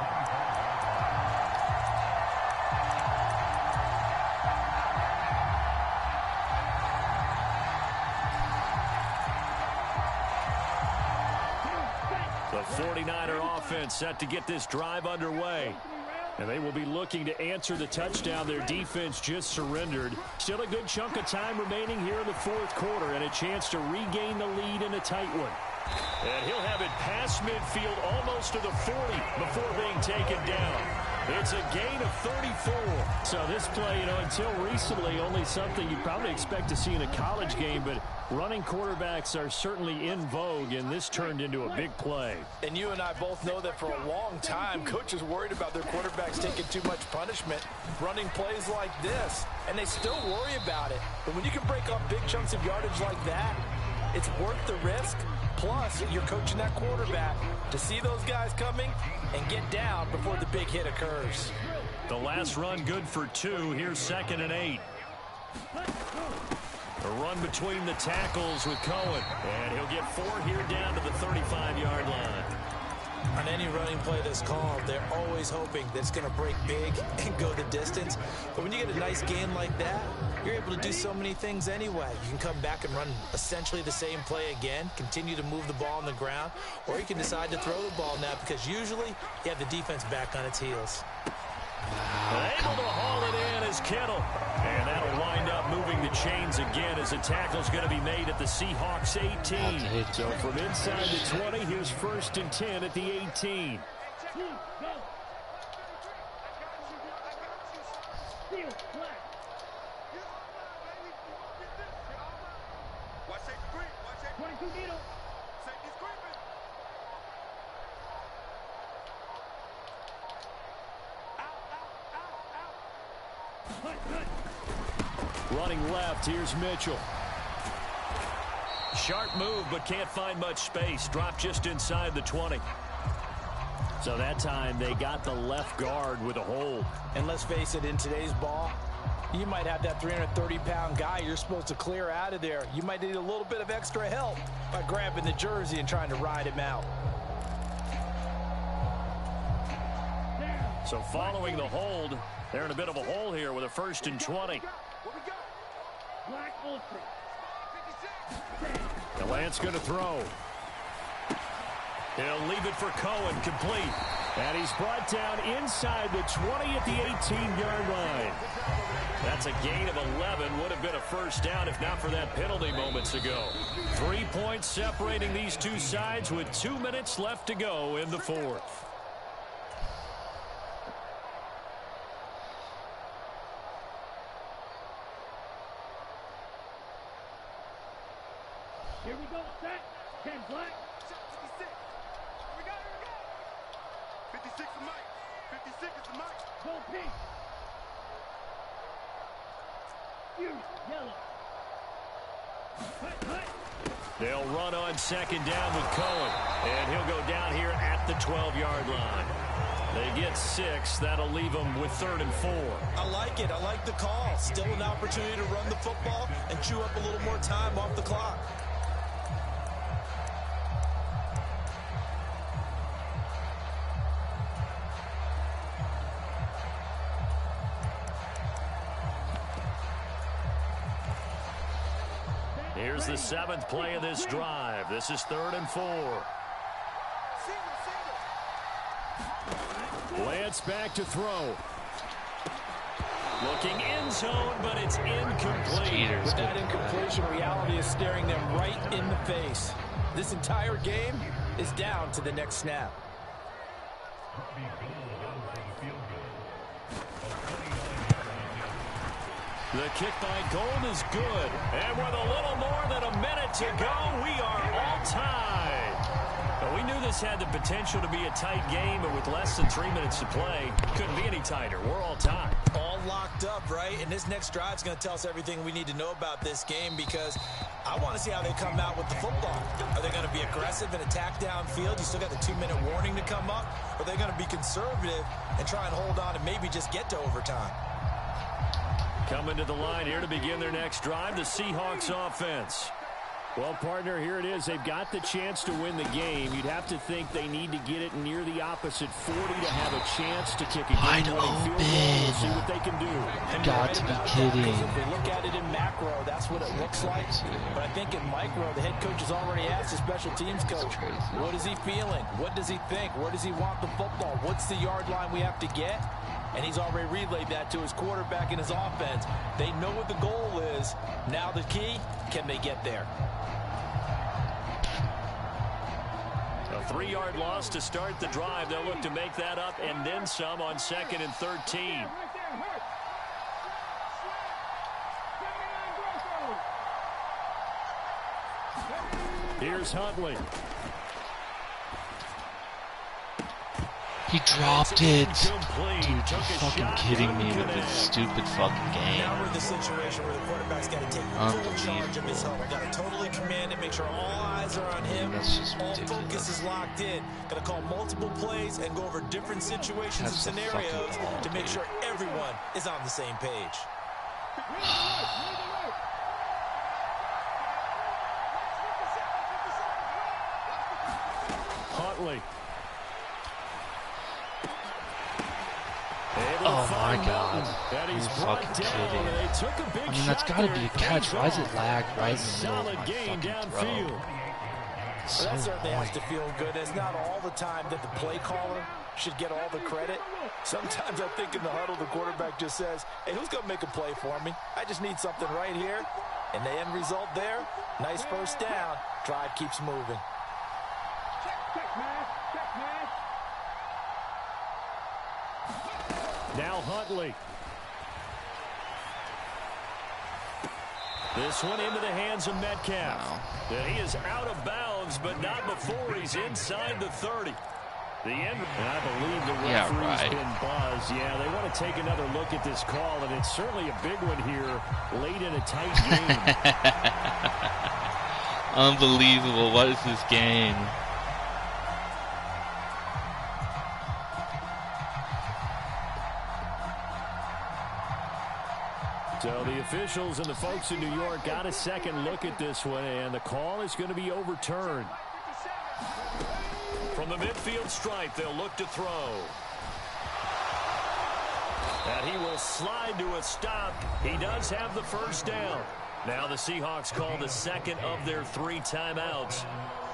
The 49er offense set to get this drive underway. And they will be looking to answer the touchdown their defense just surrendered. Still a good chunk of time remaining here in the fourth quarter and a chance to regain the lead in a tight one. And he'll have it past midfield almost to the 40 before being taken down. It's a gain of 34. So this play, until recently only something you probably expect to see in a college game, but running quarterbacks are certainly in vogue, and this turned into a big play. And you and I both know that for a long time, coaches worried about their quarterbacks taking too much punishment, running plays like this, and they still worry about it. But when you can break up big chunks of yardage like that, it's worth the risk. Plus, you're coaching that quarterback to see those guys coming and get down before the big hit occurs. The last run good for 2. Here's 2nd and 8. A run between the tackles with Cohen. And he'll get 4 here down to the 35-yard line. On any running play that's called, they're always hoping that it's going to break big and go the distance. But when you get a nice gain like that, you're able to do so many things anyway. You can come back and run essentially the same play again, continue to move the ball on the ground, or you can decide to throw the ball now because usually you have the defense back on its heels. Able to haul it in is Kittle. And that'll wind up moving the chains again as the tackle's going to be made at the Seahawks 18. So from inside the 20, here's 1st and 10 at the 18. Running left, here's Mitchell. Sharp move, but can't find much space. Dropped just inside the 20. So that time they got the left guard with a hold. And let's face it, in today's ball, you might have that 330-pound guy you're supposed to clear out of there. You might need a little bit of extra help by grabbing the jersey and trying to ride him out. So following the hold, they're in a bit of a hole here with a 1st and 20. Galant's going to throw. He'll leave it for Cohen, complete. And he's brought down inside the 20 at the 18-yard line. That's a gain of 11. Would have been a 1st down if not for that penalty moments ago. 3 points separating these two sides with 2 minutes left to go in the 4th. Here we go, set. 10 black. 56. We got it. 56 is Mike. 56 is the Mike. Go pink. You, yellow. Hut. They'll run on 2nd down with Cohen. And he'll go down here at the 12-yard line. They get 6. That'll leave them with 3rd and 4. I like it. I like the call. Still an opportunity to run the football and chew up a little more time off the clock. Here's the 7th play of this drive. This is 3rd and 4. Lance back to throw. Looking end zone, but it's incomplete. With that incompletion, reality is staring them right in the face. This entire game is down to the next snap. The kick by Gold is good. And with a little more than a minute to go, we are all tied. Well, we knew this had the potential to be a tight game, but with less than 3 minutes to play, couldn't be any tighter. We're all tied. All locked up, right? And this next drive is going to tell us everything we need to know about this game, because I want to see how they come out with the football. Are they going to be aggressive and attack downfield? You still got the 2-minute warning to come up? Or are they going to be conservative and try and hold on and maybe just get to overtime? Coming to the line here to begin their next drive, the Seahawks offense. Well, partner, here it is. They've got the chance to win the game. You'd have to think they need to get it near the opposite 40 to have a chance to kick a game-winning field goal and see what they can do. You got to be kidding. If we look at it in macro, that's what it looks like. But I think in micro, the head coach has already asked the special teams coach, what is he feeling? What does he think? Where does he want the football? What's the yard line we have to get? And he's already relayed that to his quarterback and his offense. They know what the goal is. Now the key, can they get there? A 3-yard loss to start the drive. They'll look to make that up and then some on 2nd and 13. Here's Huntley. He dropped it. Dude, you're fucking kidding me with this stupid fucking game. Now we're in the situation where the quarterback's got to take full charge of his huddle. Got to totally command it, make sure all eyes are on him. That's just all ridiculous. focus is locked in. Got to call multiple plays and go over different situations and scenarios to make sure everyone is on the same page. Huntley. Oh my God. You're fucking kidding. I mean, that's got to be a catch. Why is it lagged right in the middle of my fucking throw? So that certainly has to feel good. It's not all the time that the play caller should get all the credit. Sometimes I think in the huddle, the quarterback just says, hey, who's going to make a play for me? I just need something right here. And the end result there, nice first down. Drive keeps moving. Now Huntley. This one into the hands of Metcalf. Wow. He is out of bounds, but not before he's inside the 30. The end, and I believe the referee's been buzzed. Yeah, they want to take another look at this call, and it's certainly a big one here late in a tight game. Unbelievable. What is this game? So the officials and the folks in New York got a second look at this one, and the call is going to be overturned. From the midfield stripe, they'll look to throw. And he will slide to a stop. He does have the first down. Now the Seahawks call the second of their 3 timeouts,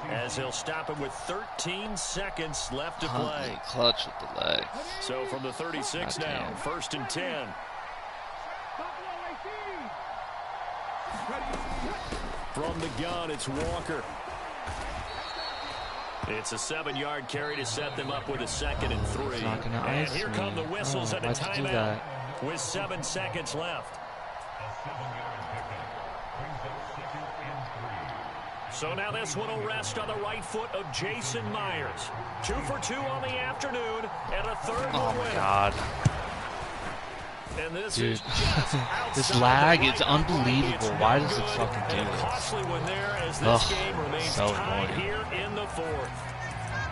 as they'll stop it with 13 seconds left to play. Clutch with the leg. So from the 36 now, 1st and 10. From the gun, it's Walker. It's a 7-yard carry to set them up with a 2nd and 3. And here come the whistles at a timeout with 7 seconds left. So now this one will rest on the right foot of Jason Myers. 2 for 2 on the afternoon, and a third Oh will my win. God. And this Dude, is just this lag is unbelievable. Why does it fucking do and a this? costly one there as this game remains so tied annoying. here in the 4th.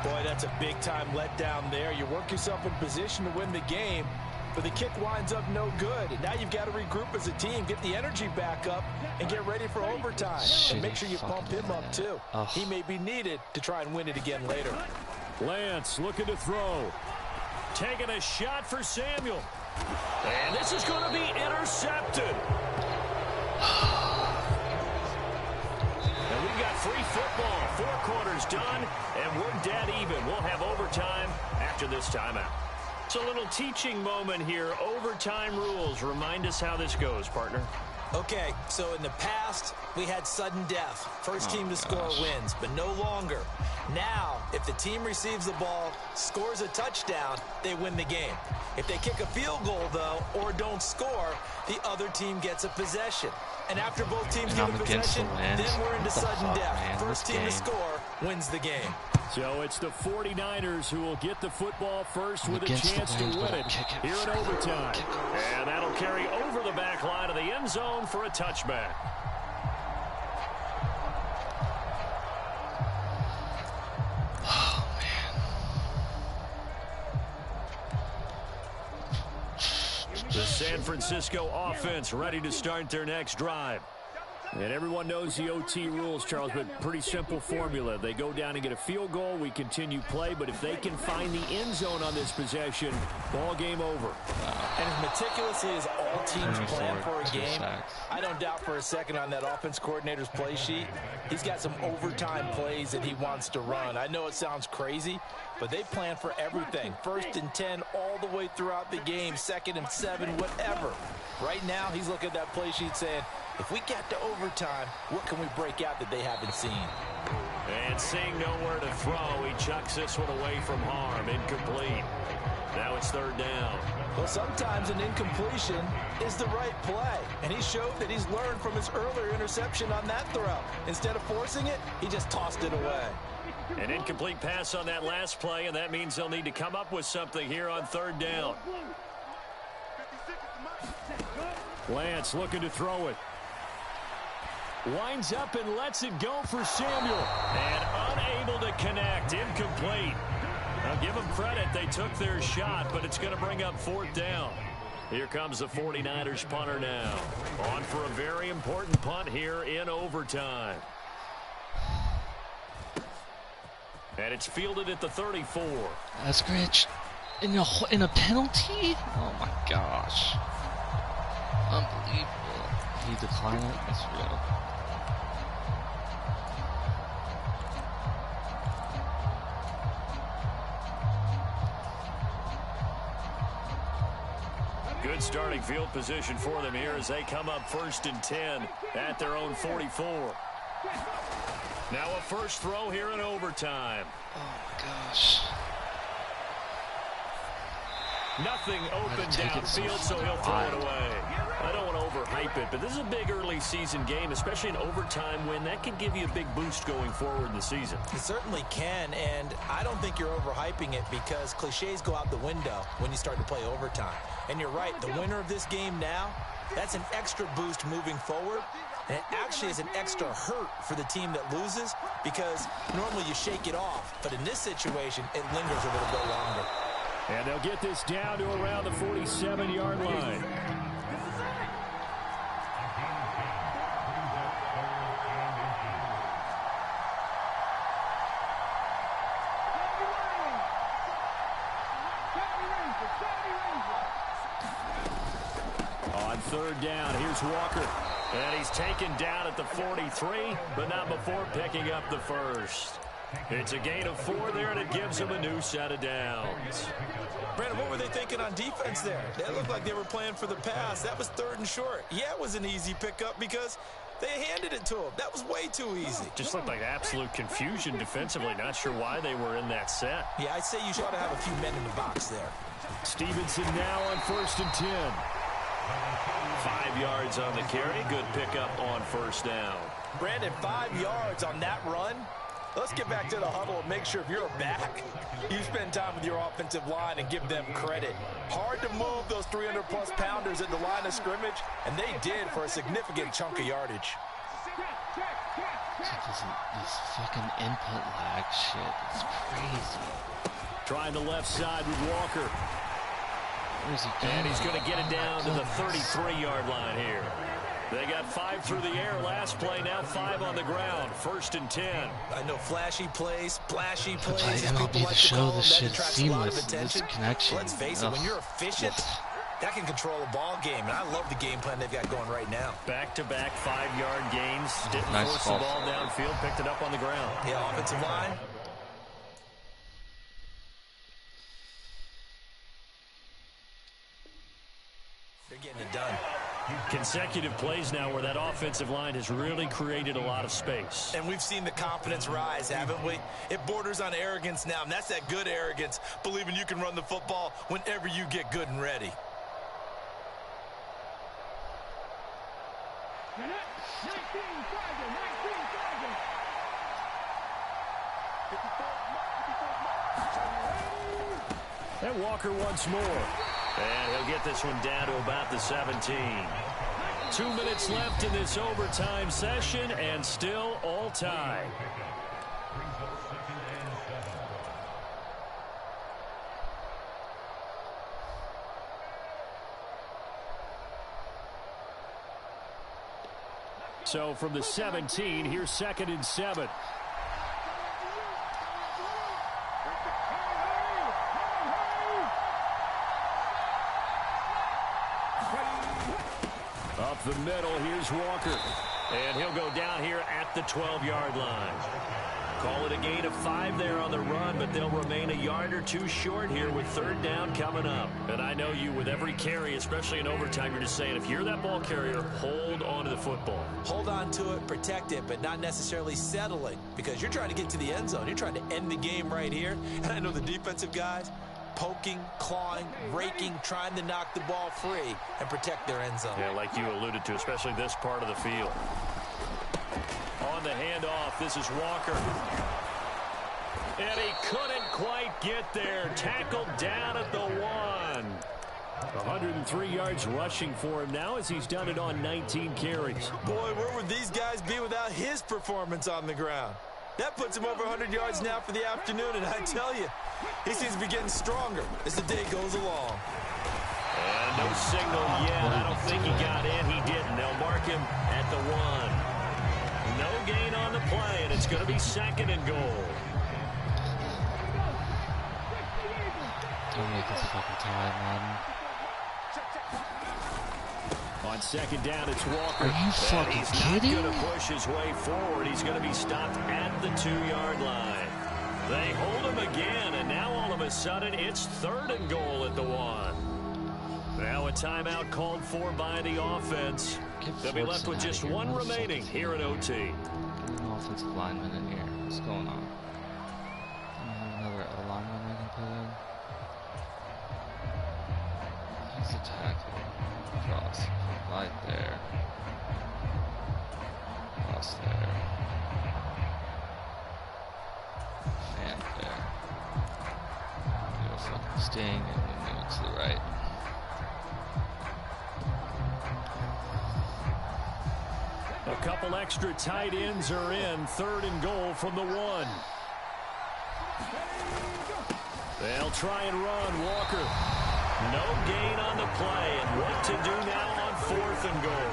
Boy, that's a big-time letdown there. You work yourself in position to win the game, but the kick winds up no good. And now you've got to regroup as a team, get the energy back up, and get ready for overtime. And make sure you pump him up, too. He may be needed to try and win it again later. Lance looking to throw. Taking a shot for Samuel. And this is going to be intercepted. And we've got free football. 4 quarters done, and we're dead even. We'll have overtime after this timeout. It's a little teaching moment here. Overtime rules. Remind us how this goes, partner. Okay, so in the past, we had sudden death. First team to score wins, but no longer. Now, if the team receives the ball, scores a touchdown, they win the game. If they kick a field goal, though, or don't score, the other team gets a possession. And after both teams get a possession, then we're into sudden death. First team to score wins the game. So it's the 49ers who will get the football first with a chance to win it here in overtime. And that'll carry over the back line of the end zone for a touchback. Oh, man. The San Francisco offense ready to start their next drive. And everyone knows the OT rules, Charles, but pretty simple formula. They go down and get a field goal, we continue play, but if they can find the end zone on this possession, ball game over. And as meticulously as all teams plan for a game, I don't doubt for a second on that offense coordinator's play sheet, he's got some overtime plays that he wants to run. I know it sounds crazy, but they plan for everything. 1st and 10 all the way throughout the game, 2nd and 7, whatever. Right now, he's looking at that play sheet saying, if we get to overtime, what can we break out that they haven't seen? And seeing nowhere to throw, he chucks this one away from harm. Incomplete. Now it's 3rd down. Well, sometimes an incompletion is the right play. And he showed that he's learned from his earlier interception on that throw. Instead of forcing it, he just tossed it away. An incomplete pass on that last play, and that means they'll need to come up with something here on 3rd down. Lance looking to throw it. Winds up and lets it go for Samuel. And unable to connect. Incomplete. Now give them credit. They took their shot, but it's going to bring up 4th down. Here comes the 49ers punter now. On for a very important punt here in overtime. And it's fielded at the 34. Eskridge in a penalty? Oh my gosh. Unbelievable. He declined it? That's real. Good starting field position for them here as they come up 1st and 10 at their own 44. Now a first throw here in overtime. Oh my gosh. Nothing open downfield, so he'll throw it away. I don't want to overhype it, but this is a big early season game, especially an overtime win. That could give you a big boost going forward in the season. It certainly can, and I don't think you're overhyping it because cliches go out the window when you start to play overtime. And you're right, the winner of this game now, that's an extra boost moving forward. And it actually is an extra hurt for the team that loses because normally you shake it off. But in this situation, it lingers a little bit longer. And they'll get this down to around the 47-yard line. On 3rd down, here's Walker. And he's taken down at the 43, but not before picking up the first. It's a gain of 4 there, and it gives them a new set of downs. Brandon, what were they thinking on defense there? They looked like they were playing for the pass. That was 3rd and short. Yeah, it was an easy pickup because they handed it to him. That was way too easy. Just looked like absolute confusion defensively. Not sure why they were in that set. Yeah, I'd say you ought to have a few men in the box there. Stevenson now on 1st and 10. 5 yards on the carry. Good pickup on 1st down. Brandon, 5 yards on that run. Let's get back to the huddle and make sure if you're a back, you spend time with your offensive line and give them credit. Hard to move those 300-plus pounders at the line of scrimmage, and they did for a significant chunk of yardage. This fucking input lag shit. It's crazy. Trying the left side with Walker. Where's he going? And he's going to get it down to the 33-yard line here. They got 5 through the air last play, now 5 on the ground. 1st and 10. I know flashy plays, splashy plays. Play MLB to show this shit seamless, this connection. Let's face it, when you're efficient, that can control a ball game. And I love the game plan they've got going right now. Back-to-back 5-yard gains. Didn't Nice force the ball downfield, picked it up on the ground. Yeah, offensive line. They're getting it done. Consecutive plays now where that offensive line has really created a lot of space. And we've seen the confidence rise, haven't we? It borders on arrogance now, and that's that good arrogance, believing you can run the football whenever you get good and ready. And Walker once more. And he'll get this one down to about the 17. 2 minutes left in this overtime session, and still all tied. So from the 17, here's 2nd and 7. Up the middle, here's Walker. And he'll go down here at the 12-yard line. Call it a gain of 5 there on the run, but they'll remain a yard or two short here with 3rd down coming up. And I know you, with every carry, especially in overtime, you're just saying, if you're that ball carrier, hold on to the football. Hold on to it, protect it, but not necessarily settling, because you're trying to get to the end zone. You're trying to end the game right here. And I know the defensive guys, poking, clawing, raking, trying to knock the ball free and protect their end zone. Yeah, like you alluded to, especially this part of the field. On the handoff, this is Walker. And he couldn't quite get there. Tackled down at the 1. 103 yards rushing for him now as he's done it on 19 carries. Boy, where would these guys be without his performance on the ground? That puts him over 100 yards now for the afternoon, and I tell you, he seems to be getting stronger as the day goes along. And no signal yet. I don't think he got in. He didn't. They'll mark him at the 1. No gain on the play, and it's going to be 2nd and goal. Don't make this fucking time, man. On 2nd down, it's Walker. Are you fucking kidding? He's going to push his way forward. He's going to be stopped at the 2-yard line. They hold him again, and now all of a sudden it's 3rd and goal at the 1. Now a timeout called for by the offense. They'll be left with just 1 remaining here at OT. Get an offensive lineman in here. What's going on? I have another lineman I can put in. He's a tackle. Cross. Right there. Cross there. And there. Do a fucking sting and then move to the right. A couple extra tight ends are in. 3rd and goal from the 1. They'll try and run. Walker. No gain on the play. And what to do now on 4th and goal?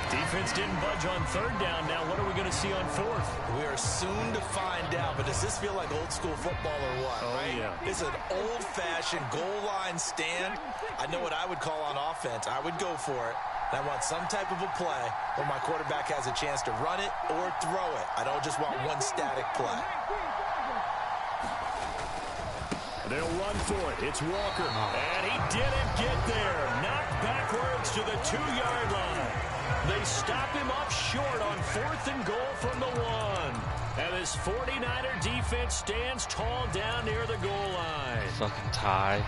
Defense didn't budge on 3rd down. Now what are we going to see on 4th? We are soon to find out, but does this feel like old school football or what? Oh, right? yeah. It's an old-fashioned goal line stand. I know what I would call on offense. I would go for it. And I want some type of a play where my quarterback has a chance to run it or throw it. I don't just want one static play. They'll run for it. It's Walker. And he didn't get there. Knocked backwards to the 2-yard line. They stop him up short on 4th and goal from the 1. And this 49er defense stands tall down near the goal line. Fucking tie.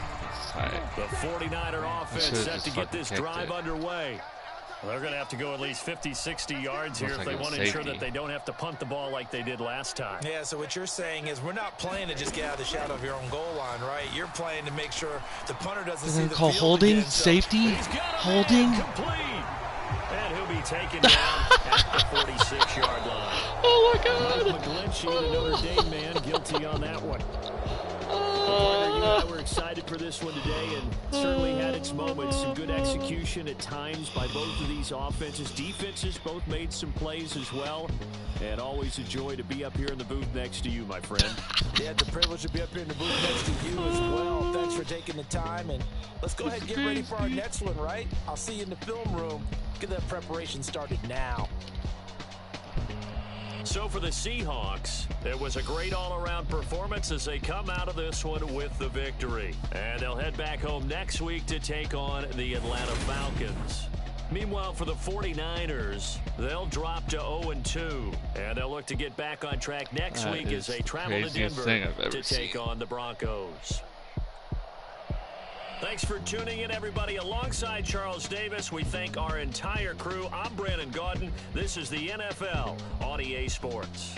The 49er offense set to get this drive underway. Well, they're going to have to go at least 50, 60 yards here if they want to ensure that they don't have to punt the ball like they did last time. Yeah, so what you're saying is we're not playing to just get out of the shadow of your own goal line, right? You're playing to make sure the punter doesn't see the call field holding, again, safety, holding. Complete. And he'll be taken down at the 46-yard line. Oh, my God. McGlinchey, the Notre Dame man, guilty on that one. Partner, you and I were excited for this one today, and certainly had its moments. Some good execution at times by both of these offenses. Defenses both made some plays as well. And always a joy to be up here in the booth next to you, my friend. Yeah, the privilege to be up here in the booth next to you as well. Thanks for taking the time, and let's go ahead and get ready for our next one, right? I'll see you in the film room. Get that preparation started now. So for the Seahawks, it was a great all-around performance as they come out of this one with the victory. And they'll head back home next week to take on the Atlanta Falcons. Meanwhile, for the 49ers, they'll drop to 0-2. And they'll look to get back on track next week as they travel to Denver to take on the Broncos. Thanks for tuning in, everybody. Alongside Charles Davis, we thank our entire crew. I'm Brandon Gaudin. This is the NFL on EA Sports.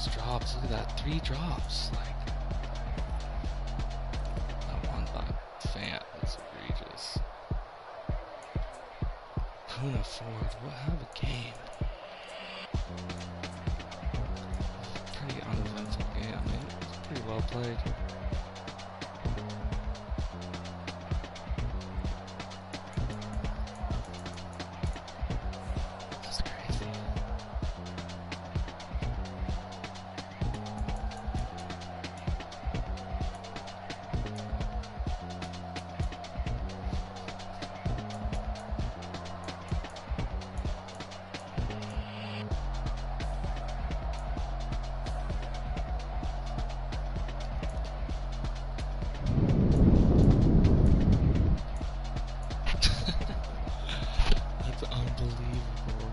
those drops. Look at that. 3 drops. Like, that one by Fant was egregious. Puna Ford, what have a game. Pretty uneventful game. I mean, it's pretty well played. That's crazy. That's unbelievable.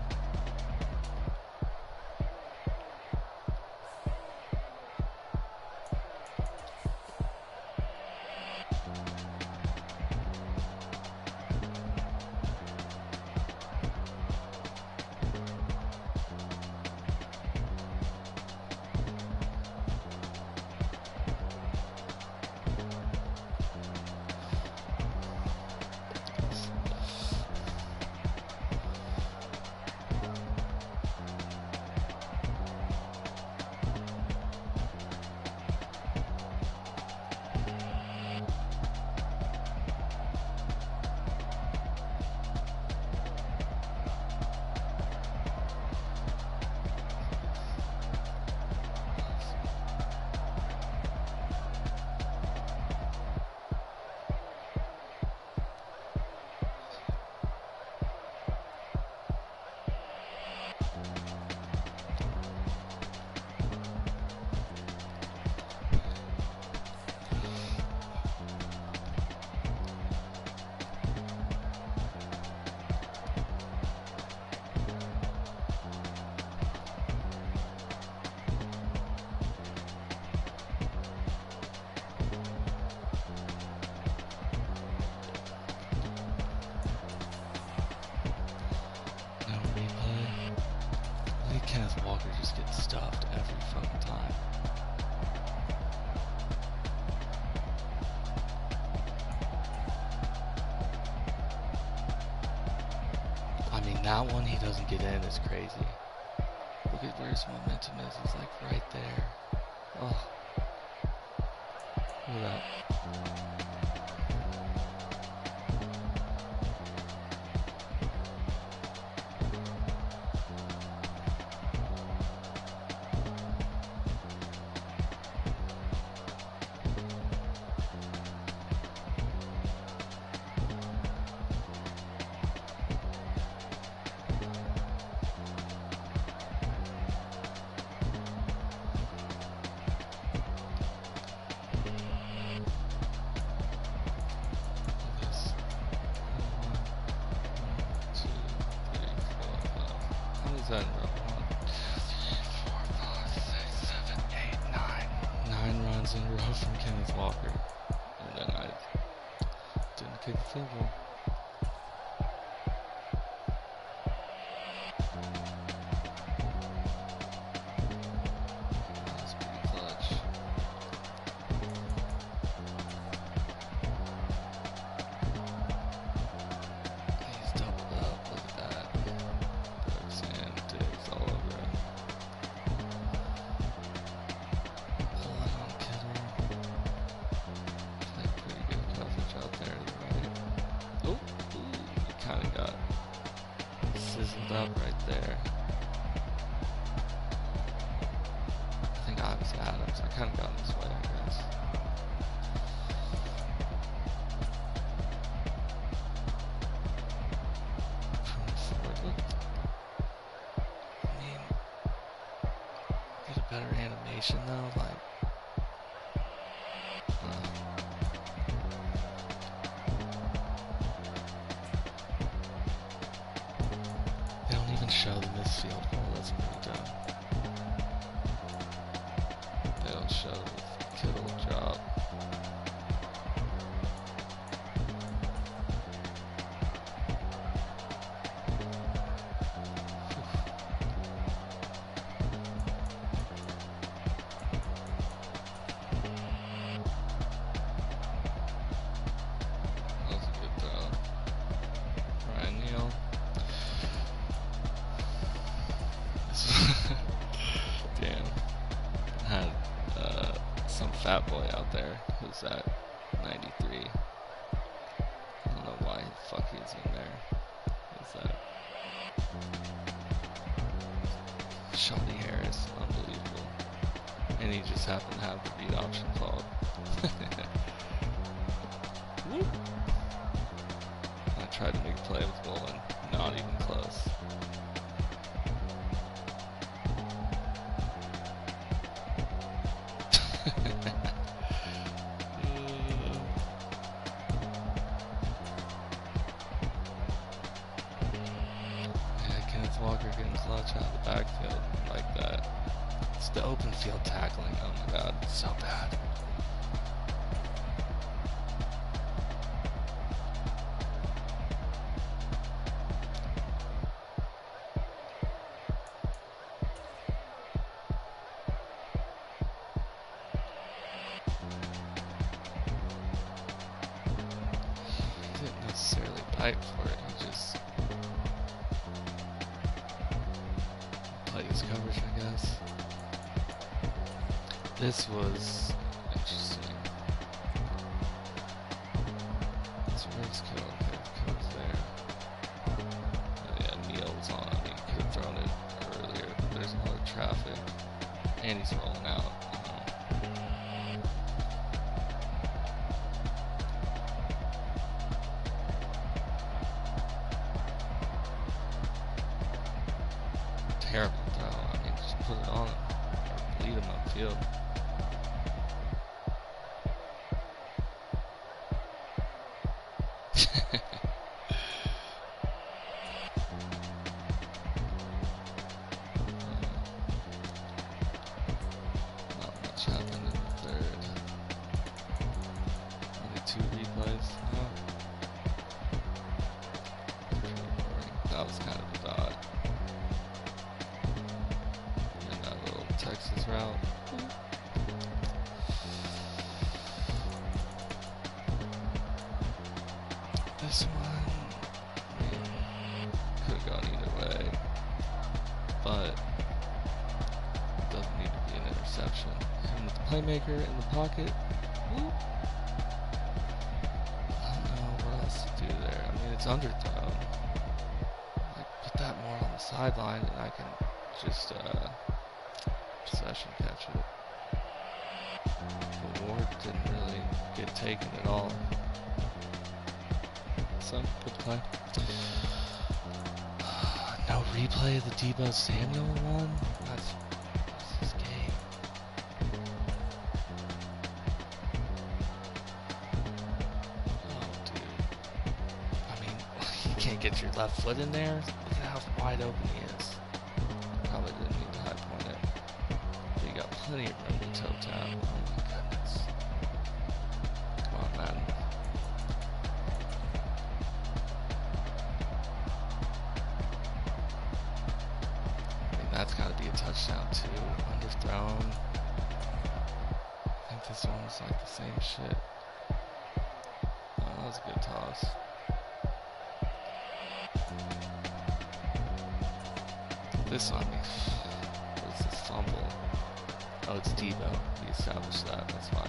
No replay. I think Kenneth Walker just gets stuffed every fucking time. I mean, that one he doesn't get in is crazy. Look at where his momentum is. He's like right there. Oh. Look at that. That in a row. 1, 2, 3, 4, 5, 6, 7, 8, 9. 9 runs in a row from Kenneth Walker. And then I didn't kick the field goal. That's pretty clutch. He's doubled up. Look at that. Sam Diggs all over him. Pull it on Kittle. Like pretty good coverage out there to the right. Oh, he kind of got sizzled up right there. I think I was Adams. I kind of got in his way, I guess. I mean, get a better animation though, like. They don't even show the missed field goal. That's pretty dumb. They don't show the Kittle drop. fat boy out there who's at 93. I don't know why the fuck he's in there. Who's that? Shawnee Harris, unbelievable. And he just happened to have the read option called. I tried to make a play with Golan, not even close. Walker getting clutch out of the backfield like that. It's the open field tackling. Oh my god, it's so bad. He didn't necessarily bite for it, he just his coverage, I guess. This was interesting. This Riggs kill, okay, kills there. Oh yeah, Neil was on. I mean, he could have thrown it earlier. There's a lot of traffic. And he's rolling out. Terrible throw. I mean, just put it on him. Or lead him upfield. Not much happened in the third. Only 2 replays. No. That was kind of a dot. Texas route. This one, I mean, could have gone either way, but it doesn't need to be an interception. And with the playmaker in the pocket, I don't know what else to do there. I mean, it's underthrown. Like, put that more on the sideline, and I can just possession catch it. But Ward didn't really get taken at all. So, good play. No replay of the Deebo Samuel one? That's his game. Oh, dude. I mean, you can't get your left foot in there? Look at how wide open he is. Probably didn't need to high point it. You got plenty of room to toe tap. Oh my goodness. Come on, man. I mean, that's got to be a touchdown too. Underthrown. I think this one was like the same shit. Oh, that was a good toss. This on me. What is this fumble? Oh, it's Deebo. We established that, that's why.